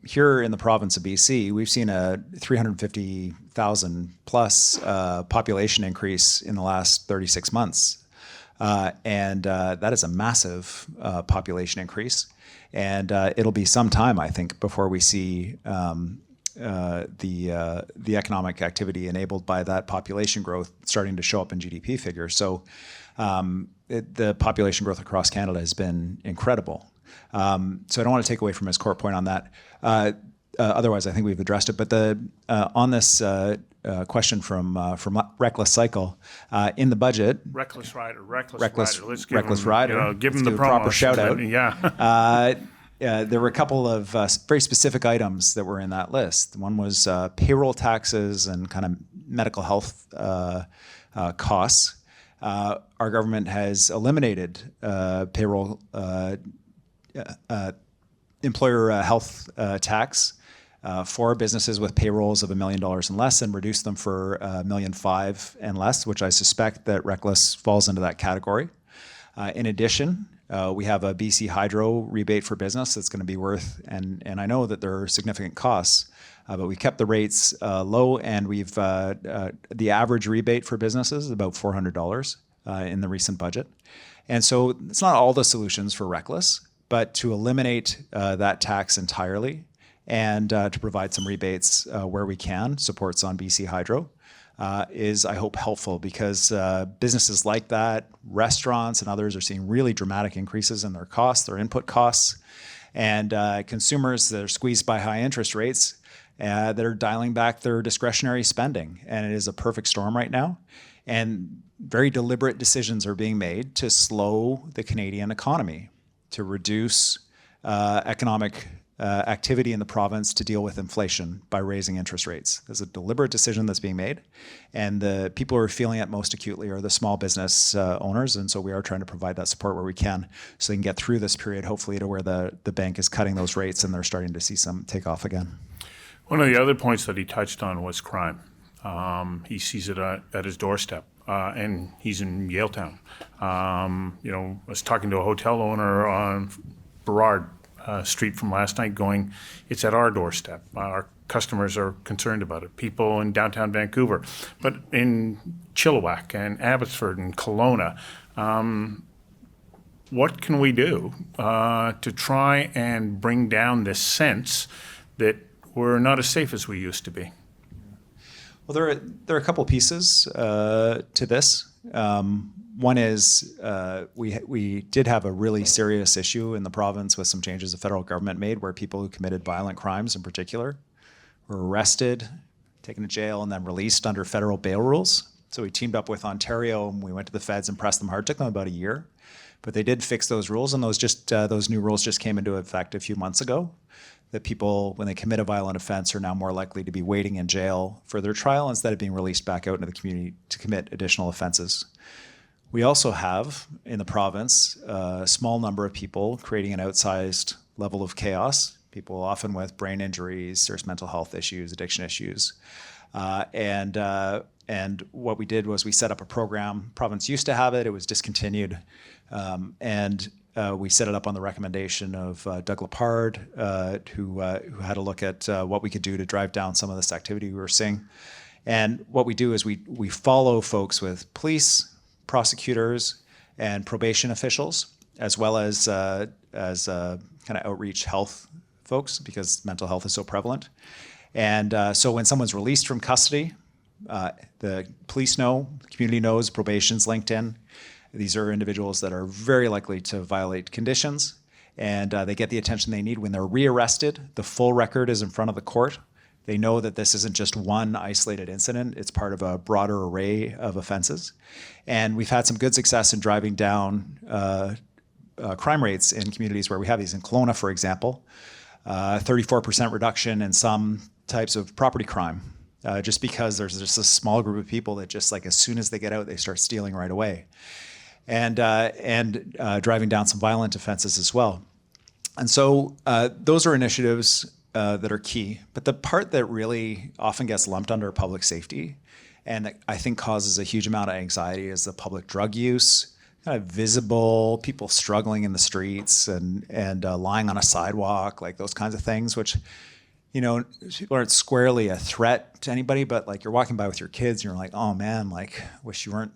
Here in the province of BC, we've seen a 350,000 plus population increase in the last 36 months. And that is a massive population increase. And it'll be some time, I think, before we see the economic activity enabled by that population growth starting to show up in GDP figures. So the population growth across Canada has been incredible. So I don't want to take away from his core point on that. Otherwise, I think we've addressed it. But on this question from Reckless Cycle, in the budget, Reckless Rider. Let's give Reckless him, Rider. give him Let's the give a proper shout out. Yeah. There were a couple of very specific items that were in that list. One was payroll taxes and kind of medical health costs. Our government has eliminated payroll employer health tax for businesses with payrolls of $1 million and less, and reduced them for $1.5 million and less, which I suspect that Reckless falls into that category. In addition, we have a BC Hydro rebate for business that's going to be worth, and I know that there are significant costs, but we kept the rates low, and we've the average rebate for businesses is about $400 in the recent budget. And so it's not all the solutions for Reckless, but to eliminate that tax entirely and to provide some rebates where we can, supports on BC Hydro, is, I hope, helpful, because businesses like that, restaurants and others, are seeing really dramatic increases in their costs, their input costs, and consumers that are squeezed by high interest rates that are dialing back their discretionary spending. And it is a perfect storm right now. And very deliberate decisions are being made to slow the Canadian economy, to reduce economic activity in the province, to deal with inflation by raising interest rates. There's a deliberate decision that's being made, and the people who are feeling it most acutely are the small business owners, and so we are trying to provide that support where we can so they can get through this period, hopefully to where the bank is cutting those rates and they're starting to see some take off again. One of the other points that he touched on was crime. He sees it at his doorstep, and he's in Yaletown. I was talking to a hotel owner on Burrard Street from last night going, it's at our doorstep. Our customers are concerned about it. People in downtown Vancouver, but in Chilliwack and Abbotsford and Kelowna, what can we do to try and bring down this sense that we're not as safe as we used to be? Well, there are a couple pieces to this. One is we did have a really serious issue in the province with some changes the federal government made where people who committed violent crimes in particular were arrested, taken to jail, and then released under federal bail rules. So we teamed up with Ontario and we went to the feds and pressed them hard. It took them about a year, but they did fix those rules, and those new rules just came into effect a few months ago. That people, when they commit a violent offense, are now more likely to be waiting in jail for their trial instead of being released back out into the community to commit additional offenses. We also have, in the province, a small number of people creating an outsized level of chaos, people often with brain injuries, serious mental health issues, addiction issues. And what we did was we set up a program. Province used to have it. It was discontinued. We set it up on the recommendation of Doug Lepard, who had a look at what we could do to drive down some of this activity we were seeing. And what we do is we follow folks with police, prosecutors, and probation officials, as well as kind of outreach health folks, because mental health is so prevalent. And so when someone's released from custody, the police know, the community knows, probation's linked in. These are individuals that are very likely to violate conditions, and they get the attention they need. When they're rearrested, the full record is in front of the court. They know that this isn't just one isolated incident. It's part of a broader array of offenses. And we've had some good success in driving down crime rates in communities where we have these. In Kelowna, for example, 34% reduction in some types of property crime, just because there's just a small group of people that just, like, as soon as they get out, they start stealing right away. And driving down some violent offenses as well. And so those are initiatives that are key. But the part that really often gets lumped under public safety, and that I think causes a huge amount of anxiety, is the public drug use, kind of visible, people struggling in the streets and lying on a sidewalk, like those kinds of things, which, people aren't squarely a threat to anybody, but like you're walking by with your kids and you're like, oh man, like wish you weren't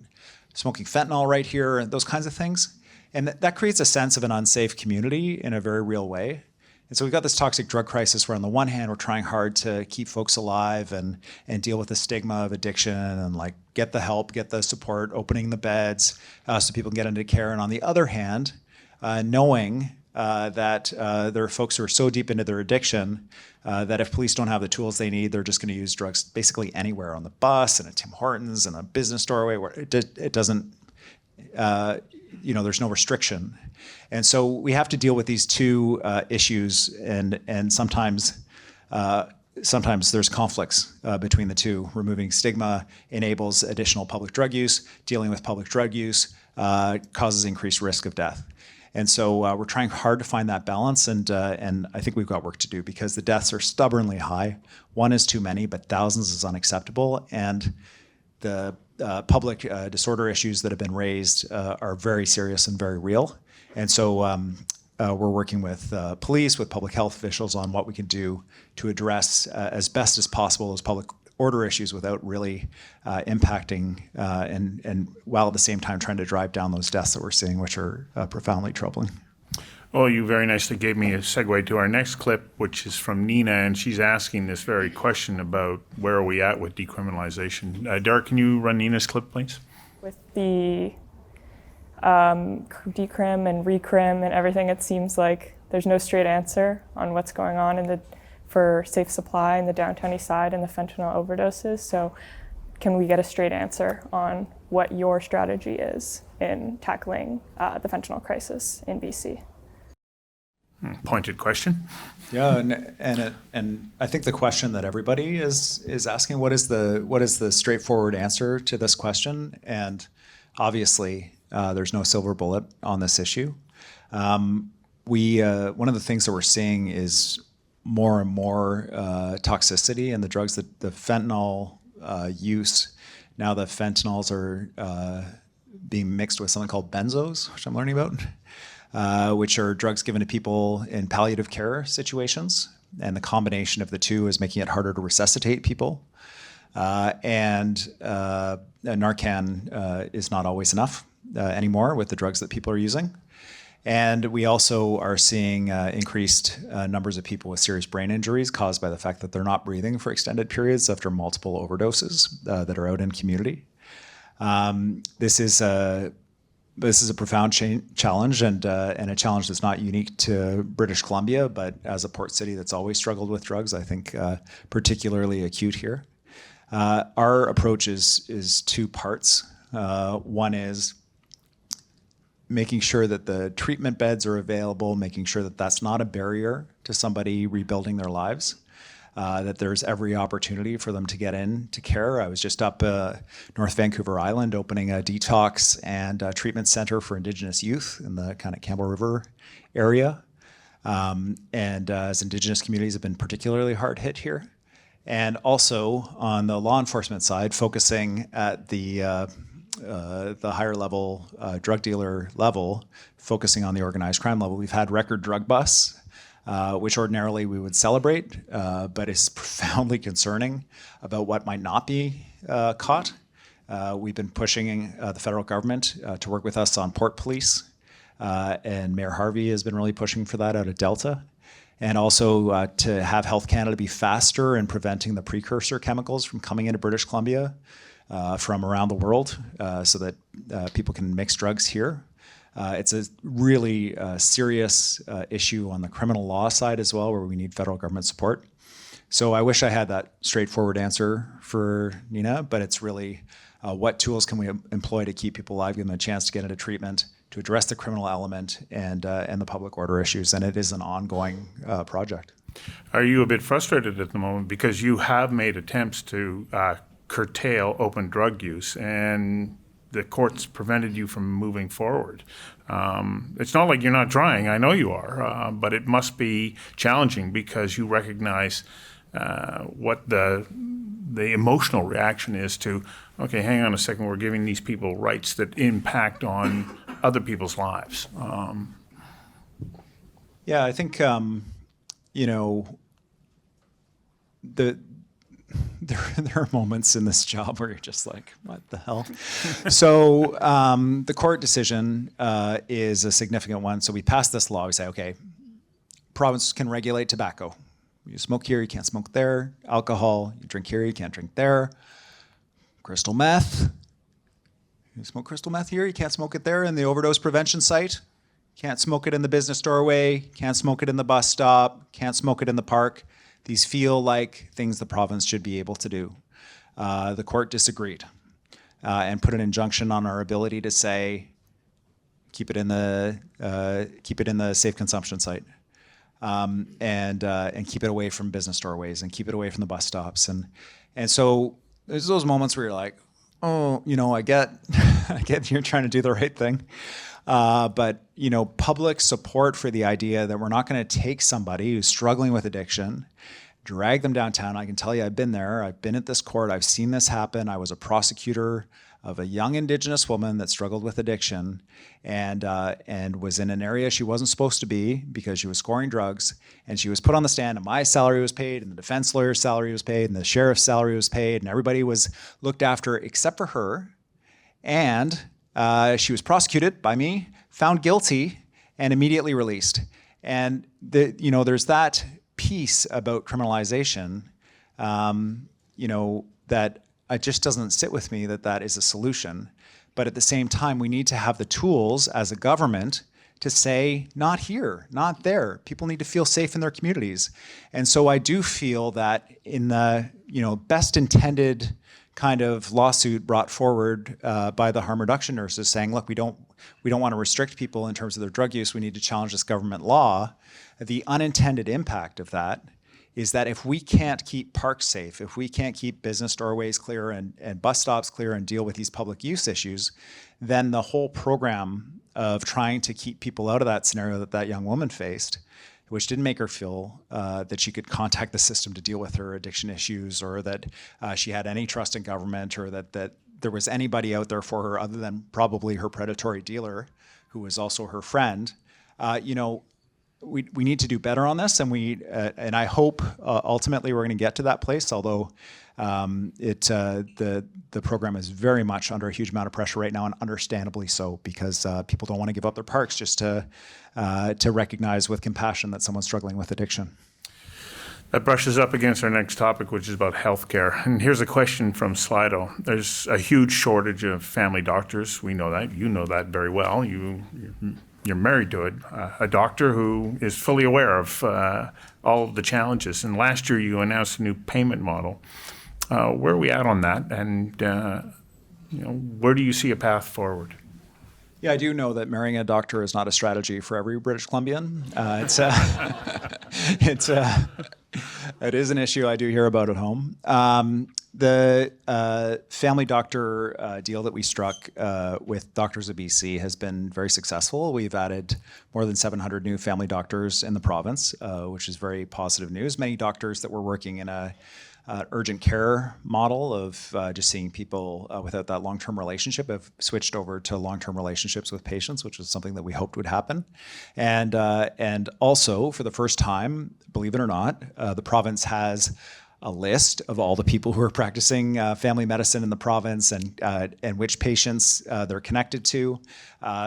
smoking fentanyl right here, and those kinds of things. And that creates a sense of an unsafe community in a very real way. And so we've got this toxic drug crisis where on the one hand, we're trying hard to keep folks alive and deal with the stigma of addiction and like get the help, get the support, opening the beds so people can get into care. And on the other hand, knowing that there are folks who are so deep into their addiction that if police don't have the tools they need, they're just going to use drugs basically anywhere, on the bus, in a Tim Hortons, in a business doorway, where it doesn't, there's no restriction. And so we have to deal with these two issues, and sometimes there's conflicts between the two. Removing stigma enables additional public drug use. Dealing with public drug use causes increased risk of death. And so we're trying hard to find that balance, and I think we've got work to do because the deaths are stubbornly high. One is too many, but thousands is unacceptable. And the public disorder issues that have been raised are very serious and very real. And so we're working with police, with public health officials on what we can do to address as best as possible those public order issues without really impacting and while at the same time trying to drive down those deaths that we're seeing, which are profoundly troubling. Well, you very nicely gave me a segue to our next clip, which is from Nina, and she's asking this very question about where are we at with decriminalization. Derek, can you run Nina's clip, please? With the decrim and recrim and everything, it seems like there's no straight answer on what's going on for safe supply in the downtown east side and the fentanyl overdoses. So can we get a straight answer on what your strategy is in tackling the fentanyl crisis in BC? Pointed question. Yeah, and I think the question that everybody is asking, what is the straightforward answer to this question? And obviously, there's no silver bullet on this issue. One of the things that we're seeing is more and more toxicity in the drugs, that the fentanyl use. Now the fentanyls are being mixed with something called benzos, which I'm learning about, which are drugs given to people in palliative care situations. And the combination of the two is making it harder to resuscitate people. And Narcan is not always enough anymore with the drugs that people are using. And we also are seeing increased numbers of people with serious brain injuries caused by the fact that they're not breathing for extended periods after multiple overdoses that are out in community. This is a profound challenge, and a challenge that's not unique to British Columbia, but as a port city that's always struggled with drugs, I think particularly acute here. Our approach is two parts. One is making sure that the treatment beds are available, making sure that that's not a barrier to somebody rebuilding their lives, that there's every opportunity for them to get into care. I was just up North Vancouver Island opening a detox and treatment center for Indigenous youth in the kind of Campbell River area. As Indigenous communities have been particularly hard hit here. And also on the law enforcement side, focusing at the higher level drug dealer level, focusing on the organized crime level. We've had record drug busts, which ordinarily we would celebrate, but is profoundly concerning about what might not be caught. We've been pushing the federal government to work with us on port police, and Mayor Harvey has been really pushing for that out of Delta. And also to have Health Canada be faster in preventing the precursor chemicals from coming into British Columbia from around the world, so that people can mix drugs here. It's a really serious issue on the criminal law side as well, where we need federal government support. So I wish I had that straightforward answer for Nina, but it's really what tools can we employ to keep people alive, give them a chance to get into treatment, to address the criminal element and the public order issues, and it is an ongoing project. Are you a bit frustrated at the moment because you have made attempts to curtail open drug use and the courts prevented you from moving forward? It's not like you're not trying, I know you are, but it must be challenging because you recognize what the emotional reaction is to, okay, hang on a second, we're giving these people rights that impact on other people's lives. Yeah, I think, there are moments in this job where you're just like, what the hell? So the court decision is a significant one. So we passed this law. We say, okay, provinces can regulate tobacco. You smoke here, you can't smoke there. Alcohol, you drink here, you can't drink there. Crystal meth. You smoke crystal meth here, you can't smoke it there. In the overdose prevention site, can't smoke it in the business doorway, can't smoke it in the bus stop, can't smoke it in the park. These feel like things the province should be able to do. The court disagreed and put an injunction on our ability to say, keep it in the safe consumption site, and keep it away from business doorways and keep it away from the bus stops. And so there's those moments where you're like, oh, I get you're trying to do the right thing. But public support for the idea that we're not going to take somebody who's struggling with addiction, drag them downtown. I can tell you, I've been there. I've been at this court. I've seen this happen. I was a prosecutor of a young Indigenous woman that struggled with addiction and was in an area she wasn't supposed to be because she was scoring drugs. And she was put on the stand, and my salary was paid, and the defense lawyer's salary was paid, and the sheriff's salary was paid, and everybody was looked after except for her. And she was prosecuted by me, found guilty, and immediately released. And there's that piece about criminalization, that it just doesn't sit with me that is a solution. But at the same time, we need to have the tools as a government to say, not here, not there. People need to feel safe in their communities. And so I do feel that in the best intended kind of lawsuit brought forward by the harm reduction nurses saying, look, we don't want to restrict people in terms of their drug use. We need to challenge this government law. The unintended impact of that is that if we can't keep parks safe, if we can't keep business doorways clear and bus stops clear and deal with these public use issues, then the whole program of trying to keep people out of that scenario that young woman faced, which didn't make her feel that she could contact the system to deal with her addiction issues, or that she had any trust in government, or that there was anybody out there for her other than probably her predatory dealer, who was also her friend. We need to do better on this, and I hope ultimately we're going to get to that place. Although the program is very much under a huge amount of pressure right now, and understandably so, because people don't want to give up their parks just to recognize with compassion that someone's struggling with addiction. That brushes up against our next topic, which is about healthcare. And here's a question from Slido. There's a huge shortage of family doctors. We know that. You know that very well. You're married to a doctor who is fully aware of all of the challenges. And last year you announced a new payment model. Where are we at on that? And where do you see a path forward? Yeah, I do know that marrying a doctor is not a strategy for every British Columbian. It is an issue I do hear about at home. The family doctor deal that we struck with Doctors of BC has been very successful. We've added more than 700 new family doctors in the province, which is very positive news. Many doctors that were working in a urgent care model of just seeing people without that long-term relationship have switched over to long-term relationships with patients, which is something that we hoped would happen. And also, for the first time, believe it or not, the province has a list of all the people who are practicing family medicine in the province and which patients they're connected to,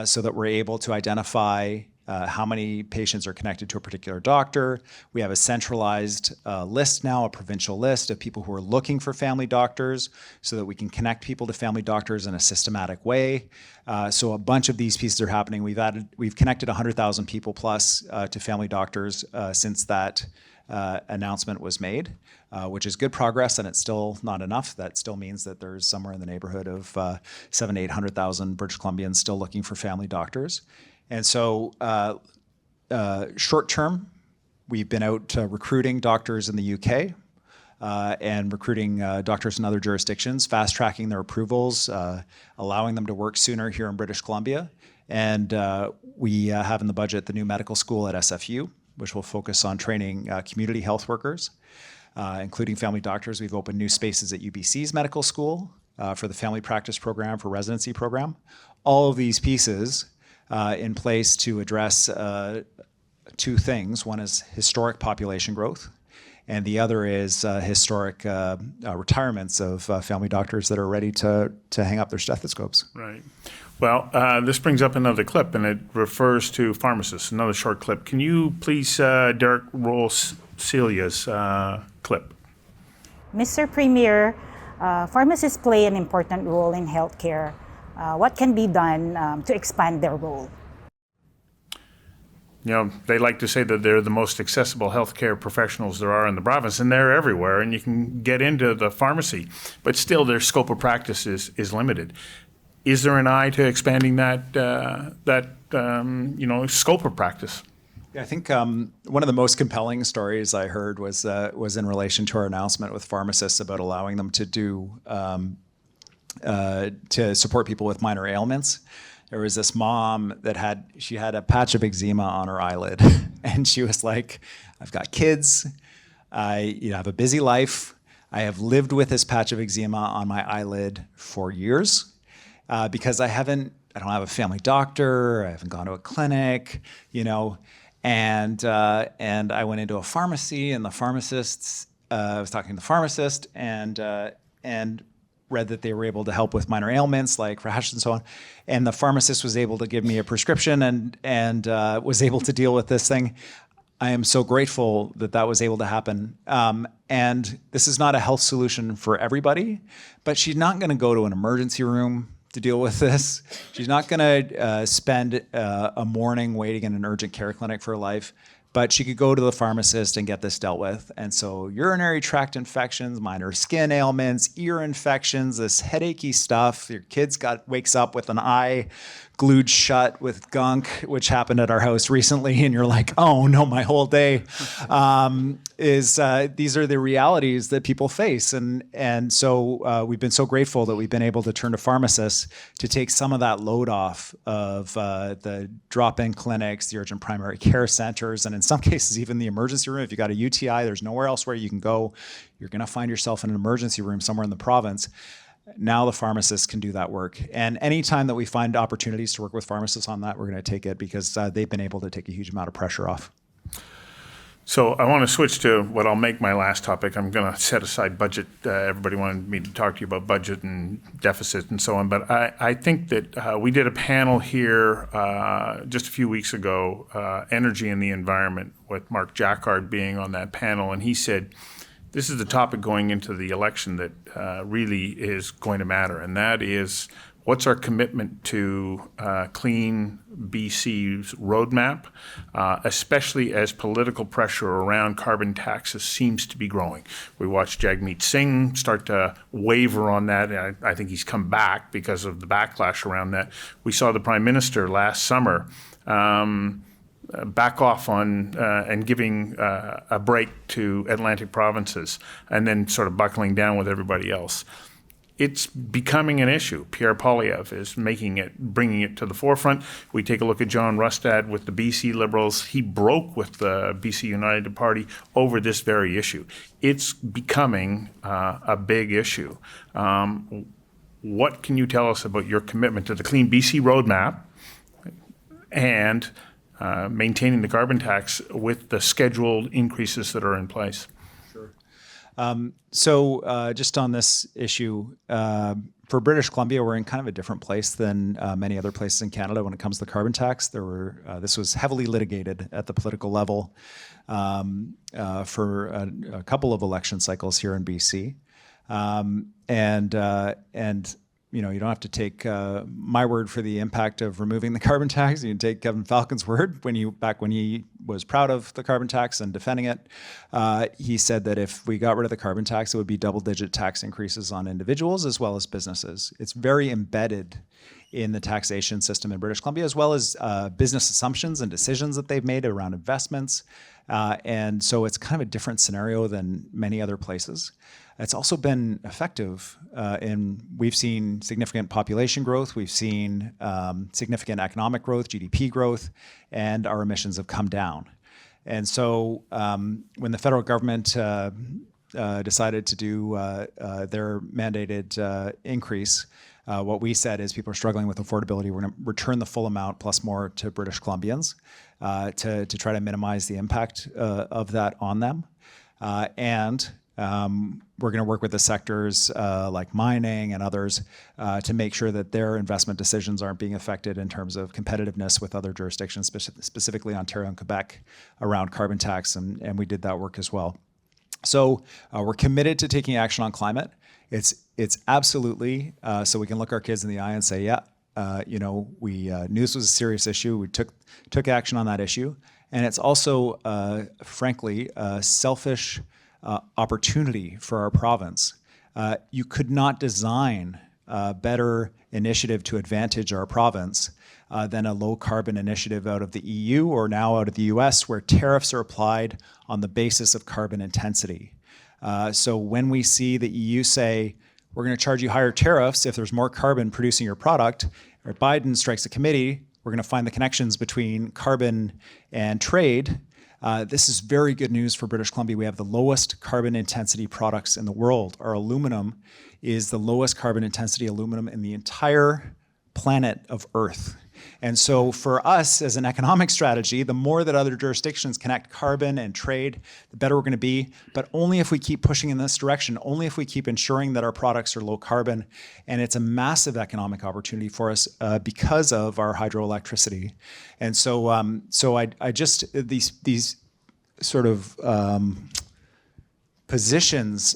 so that we're able to identify how many patients are connected to a particular doctor. We have a centralized list now, a provincial list of people who are looking for family doctors, so that we can connect people to family doctors in a systematic way. So a bunch of these pieces are happening. We've connected 100,000 people plus to family doctors since that announcement was made, which is good progress, and it's still not enough. That still means that there's somewhere in the neighborhood of 700,000 to 800,000 British Columbians still looking for family doctors. And so short term, we've been out recruiting doctors in the UK and recruiting doctors in other jurisdictions, fast tracking their approvals, allowing them to work sooner here in British Columbia. And we have in the budget the new medical school at SFU, which will focus on training community health workers, including family doctors. We've opened new spaces at UBC's medical school for the family practice program, for residency program. All of these pieces in place to address two things. One is historic population growth, and the other is historic retirements of family doctors that are ready to hang up their stethoscopes. Right. Well, this brings up another clip, and it refers to pharmacists. Another short clip. Can you please, Derek, roll Celia's clip? Mr. Premier, pharmacists play an important role in healthcare. What can be done to expand their role? They like to say that they're the most accessible healthcare professionals there are in the province, and they're everywhere, and you can get into the pharmacy, but still their scope of practice is limited. Is there an eye to expanding that scope of practice? Yeah, I think one of the most compelling stories I heard was in relation to our announcement with pharmacists about allowing them to do to support people with minor ailments. There was this mom that had a patch of eczema on her eyelid, and she was like, "I've got kids, I have a busy life. I have lived with this patch of eczema on my eyelid for years because I don't have a family doctor, I haven't gone to a clinic, And I went into a pharmacy, and the pharmacists, I was talking to the pharmacist, and read that they were able to help with minor ailments like rash and so on. And the pharmacist was able to give me a prescription and was able to deal with this thing. I am so grateful that was able to happen. And this is not a health solution for everybody, but she's not going to go to an emergency room to deal with this. She's not going to spend a morning waiting in an urgent care clinic for her life. but she could go to the pharmacist and get this dealt with. And so urinary tract infections, minor skin ailments, ear infections, this headachy stuff. Your kid's wakes up with an eye glued shut with gunk, which happened at our house recently, and you're like, oh no, my whole day. These are the realities that people face. And so we've been so grateful that we've been able to turn to pharmacists to take some of that load off of the drop-in clinics, the urgent primary care centers, and in some cases, even the emergency room. If you got a UTI, there's nowhere else where you can go. You're gonna find yourself in an emergency room somewhere in the province. Now the pharmacists can do that work. And anytime that we find opportunities to work with pharmacists on that, we're going to take it, because they've been able to take a huge amount of pressure off. So I want to switch to what I'll make my last topic. I'm going to set aside budget. Everybody wanted me to talk to you about budget and deficit and so on. But I think that we did a panel here just a few weeks ago, Energy and the Environment, with Mark Jacquard being on that panel. And he said, this is the topic going into the election that really is going to matter, and that is, what's our commitment to clean BC's roadmap, especially as political pressure around carbon taxes seems to be growing. We watched Jagmeet Singh start to waver on that, and I think he's come back because of the backlash around that. We saw the Prime Minister last summer back off on and giving a break to Atlantic provinces, and then sort of buckling down with everybody else. It's becoming an issue. Pierre Poilievre is bringing it to the forefront. We take a look at John Rustad with the BC Liberals. He broke with the BC United Party over this very issue. It's becoming a big issue. What can you tell us about your commitment to the Clean BC roadmap and maintaining the carbon tax with the scheduled increases that are in place? So just on this issue, for British Columbia, we're in kind of a different place than many other places in Canada when it comes to the carbon tax. This was heavily litigated at the political level for a couple of election cycles here in BC. And you know, you don't have to take my word for the impact of removing the carbon tax. You can take Kevin Falcon's word back when he was proud of the carbon tax and defending it. He said that if we got rid of the carbon tax, it would be double-digit tax increases on individuals as well as businesses. It's very embedded in the taxation system in British Columbia, as well as business assumptions and decisions that they've made around investments. And so it's kind of a different scenario than many other places. It's also been effective we've seen significant population growth, we've seen significant economic growth, GDP growth, and our emissions have come down. And so when the federal government decided to do their mandated increase, what we said is people are struggling with affordability. We're going to return the full amount plus more to British Columbians to try to minimize the impact of that on them. And we're going to work with the sectors like mining and others to make sure that their investment decisions aren't being affected in terms of competitiveness with other jurisdictions, specifically Ontario and Quebec, around carbon tax, and we did that work as well. So we're committed to taking action on climate. It's absolutely so we can look our kids in the eye and say, yeah, you know, we knew this was a serious issue. We took action on that issue, and it's also, frankly, a selfish opportunity for our province. You could not design a better initiative to advantage our province than a low carbon initiative out of the EU or now out of the US, where tariffs are applied on the basis of carbon intensity. So when we see the EU say, we're going to charge you higher tariffs if there's more carbon producing your product, or Biden strikes a committee, we're going to find the connections between carbon and trade. This is very good news for British Columbia. We have the lowest carbon intensity products in the world. Our aluminum is the lowest carbon intensity aluminum in the entire planet of Earth. And so for us as an economic strategy, the more that other jurisdictions connect carbon and trade, the better we're going to be. But only if we keep pushing in this direction, only if we keep ensuring that our products are low carbon. And it's a massive economic opportunity for us because of our hydroelectricity. And so, I just, these sort of positions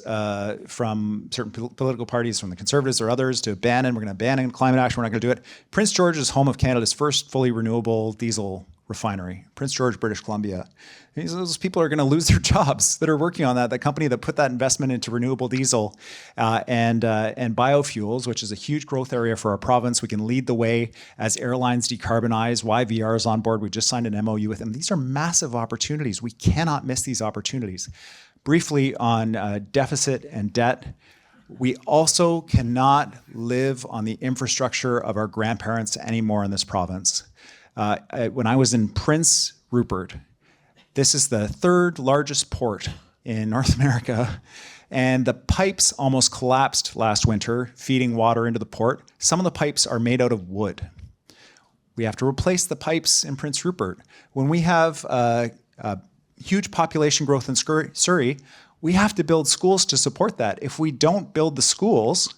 from certain political parties, from the Conservatives or others, to we're going to abandon climate action, we're not going to do it. Prince George is home of Canada's first fully renewable diesel refinery, Prince George, British Columbia. Those people are going to lose their jobs that are working on that. The company that put that investment into renewable diesel and biofuels, which is a huge growth area for our province. We can lead the way as airlines decarbonize. YVR is on board. We just signed an MOU with them. These are massive opportunities. We cannot miss these opportunities. Briefly on deficit and debt, we also cannot live on the infrastructure of our grandparents anymore in this province. When I was in Prince Rupert, this is the third largest port in North America, and the pipes almost collapsed last winter, feeding water into the port. Some of the pipes are made out of wood. We have to replace the pipes in Prince Rupert. When we have huge population growth in Surrey, we have to build schools to support that. If we don't build the schools,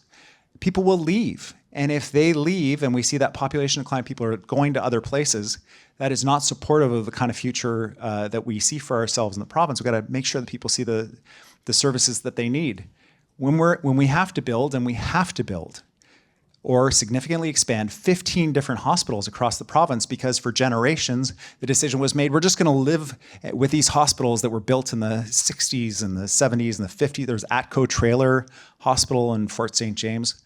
people will leave. And if they leave and we see that population decline, people are going to other places, that is not supportive of the kind of future that we see for ourselves in the province. We've got to make sure that people see the services that they need. When we have to build, and we have to build, or significantly expand 15 different hospitals across the province, because for generations, the decision was made, we're just going to live with these hospitals that were built in the 60s and the 70s and the 50s. There's Atco Trailer Hospital in Fort St. James.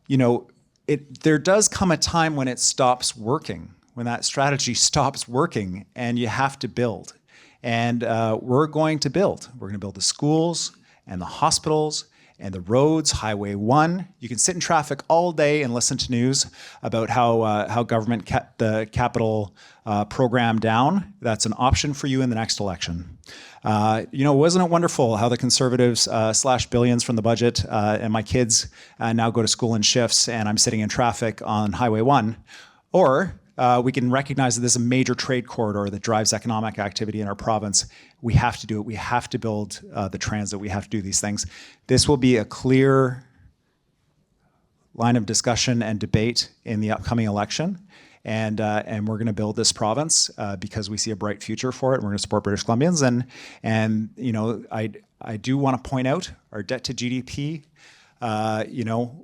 There does come a time when it stops working, when that strategy stops working, and you have to build. And we're going to build. We're going to build the schools and the hospitals and the roads, Highway 1. You can sit in traffic all day and listen to news about how government kept the capital program down. That's an option for you in the next election. Wasn't it wonderful how the Conservatives slashed billions from the budget, and my kids now go to school in shifts, and I'm sitting in traffic on Highway 1? Or we can recognize that this is a major trade corridor that drives economic activity in our province. We have to do it. We have to build the transit. We have to do these things. This will be a clear line of discussion and debate in the upcoming election. And we're going to build this province because we see a bright future for it. We're going to support British Columbians. I do want to point out our debt to GDP.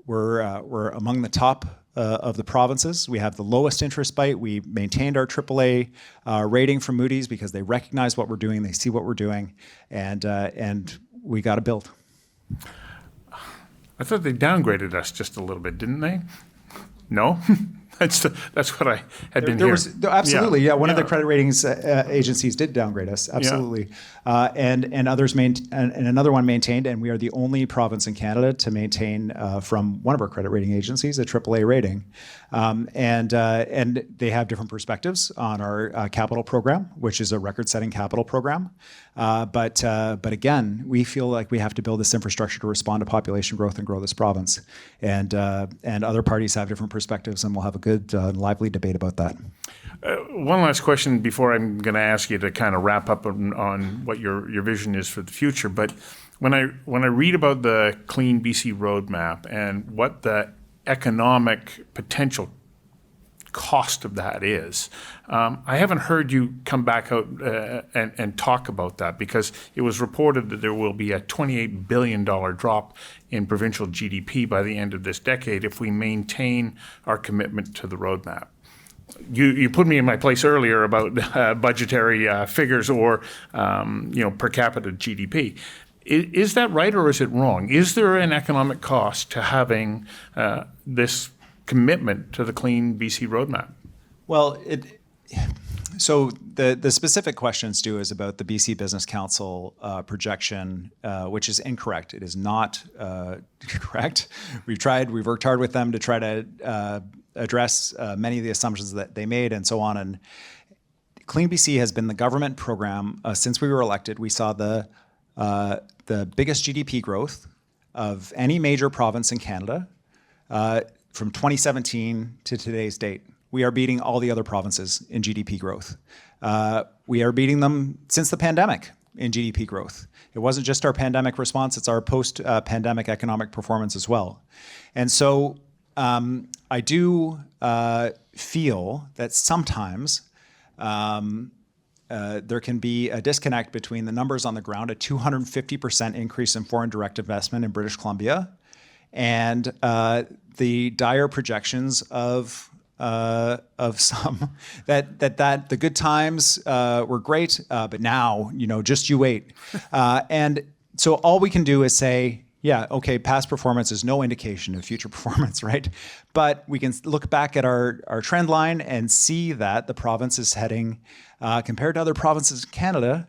We're among the top of the provinces. We have the lowest interest bite. We maintained our AAA rating from Moody's because they recognize what we're doing. They see what we're doing, and we got to build. I thought they downgraded us just a little bit, didn't they? No? That's what I had been hearing. Absolutely, yeah. One of the credit ratings agencies did downgrade us, absolutely, and others and another one maintained, and we are the only province in Canada to maintain from one of our credit rating agencies a AAA rating, and they have different perspectives on our capital program, which is a record-setting capital program, but again, we feel like we have to build this infrastructure to respond to population growth and grow this province, and other parties have different perspectives, and we'll have a good, lively debate about that. One last question before I'm going to ask you to kind of wrap up on what your vision is for the future. But when I read about the Clean BC roadmap and what the economic potential cost of that is, I haven't heard you come back out and talk about that, because it was reported that there will be a $28 billion drop in provincial GDP by the end of this decade if we maintain our commitment to the roadmap. You put me in my place earlier about budgetary figures or per capita GDP. Is that right, or is it wrong? Is there an economic cost to having this commitment to the Clean BC roadmap? Well, so the specific question, Stu, is about the BC Business Council projection, which is incorrect. It is not correct. We've worked hard with them to try to address many of the assumptions that they made and so on. And Clean BC has been the government program since we were elected. We saw the biggest GDP growth of any major province in Canada from 2017 to today's date. We are beating all the other provinces in GDP growth. We are beating them since the pandemic in GDP growth. It wasn't just our pandemic response, it's our post-pandemic economic performance as well. And so I do feel that sometimes there can be a disconnect between the numbers on the ground, a 250% increase in foreign direct investment in British Columbia, and the dire projections of of some that the good times were great, but now, just you wait. And so all we can do is say, yeah, okay, past performance is no indication of future performance, right? But we can look back at our trend line and see that the province is heading, compared to other provinces in Canada,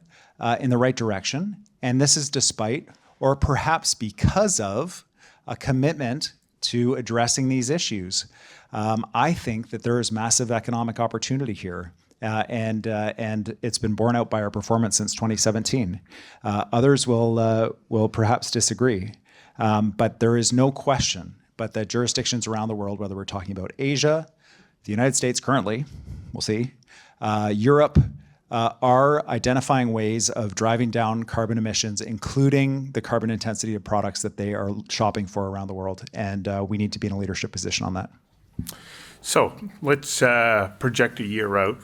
in the right direction. And this is despite, or perhaps because of, a commitment to addressing these issues. I think that there is massive economic opportunity here. And it's been borne out by our performance since 2017. Others will perhaps disagree, but there is no question but that jurisdictions around the world, whether we're talking about Asia, the United States currently, we'll see, Europe, are identifying ways of driving down carbon emissions, including the carbon intensity of products that they are shopping for around the world. And we need to be in a leadership position on that. So let's project a year out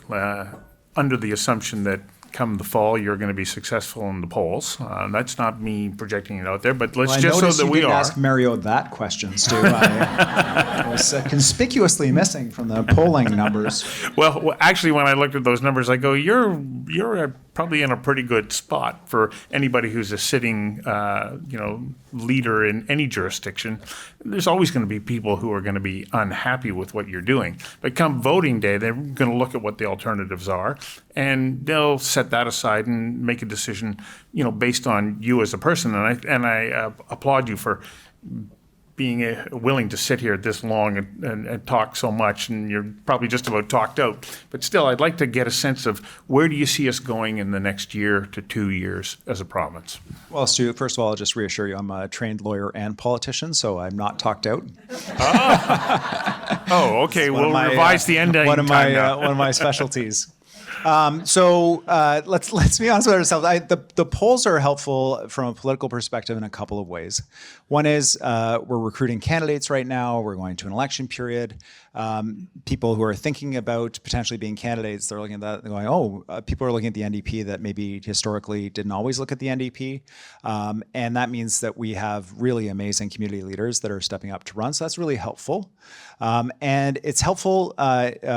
under the assumption that come the fall, you're going to be successful in the polls. That's not me projecting it out there, but let's just so that we are. Ask Mario that question, Stu. I was conspicuously missing from the polling numbers. Well, actually, when I looked at those numbers, I go, you're probably in a pretty good spot for anybody who's a sitting, leader in any jurisdiction. There's always going to be people who are going to be unhappy with what you're doing. But come voting day, they're going to look at what the alternatives are, and they'll set that aside and make a decision, based on you as a person. And I applaud you for being willing to sit here this long and talk so much, and you're probably just about talked out. But still, I'd like to get a sense of where do you see us going in the next year to 2 years as a province? Well, Stu, first of all, I'll just reassure you, I'm a trained lawyer and politician, so I'm not talked out. Oh, okay. We'll revise the ending one of time my specialties. So let's be honest with ourselves. The polls are helpful from a political perspective in a couple of ways. One is we're recruiting candidates right now. We're going to an election period. People who are thinking about potentially being candidates, they're looking at that and going, people are looking at the NDP that maybe historically didn't always look at the NDP. And that means that we have really amazing community leaders that are stepping up to run. So that's really helpful. And it's helpful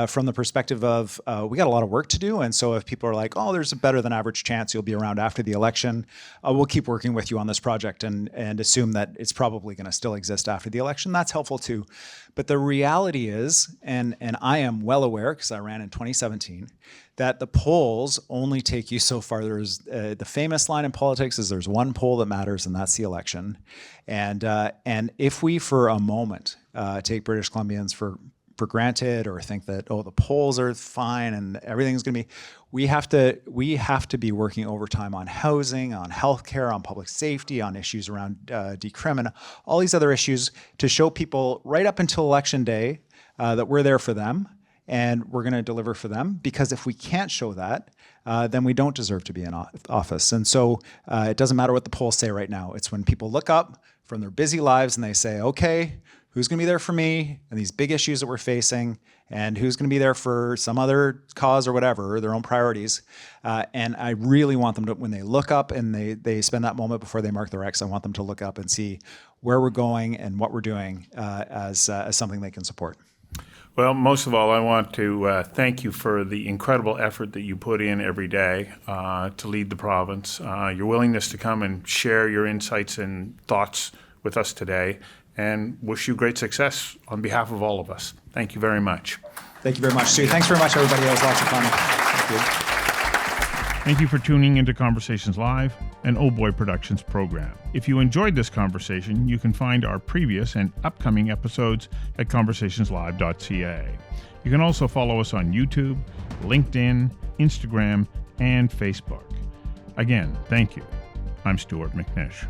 from the perspective of we got a lot of work to do. And so if people are like, there's a better than average chance you'll be around after the election, we'll keep working with you on this project and assume that it's probably going to still exist after the election. That's helpful too. But the reality is, and I am well aware because I ran in 2017, that the polls only take you so far. There's the famous line in politics is there's one poll that matters, and that's the election. And if we for a moment take British Columbians for granted or think that the polls are fine and everything's going to be, we have to be working overtime on housing, on healthcare, on public safety, on issues around decriminalization, all these other issues to show people right up until election day that we're there for them and we're going to deliver for them. Because if we can't show that, then we don't deserve to be in office. And so it doesn't matter what the polls say right now. It's when people look up from their busy lives and they say, okay, who's going to be there for me and these big issues that we're facing, and who's going to be there for some other cause or whatever, their own priorities. And I really want them to, when they look up and they spend that moment before they mark their X, I want them to look up and see where we're going and what we're doing as something they can support. Well, most of all, I want to thank you for the incredible effort that you put in every day to lead the province, your willingness to come and share your insights and thoughts with us today, and wish you great success on behalf of all of us. Thank you very much. Thank you very much, Stu. Thanks very much, everybody. That was lots of fun. Thank you. Thank you for tuning into Conversations Live, an Oh Boy Productions program. If you enjoyed this conversation, you can find our previous and upcoming episodes at conversationslive.ca. You can also follow us on YouTube, LinkedIn, Instagram, and Facebook. Again, thank you. I'm Stuart McNish.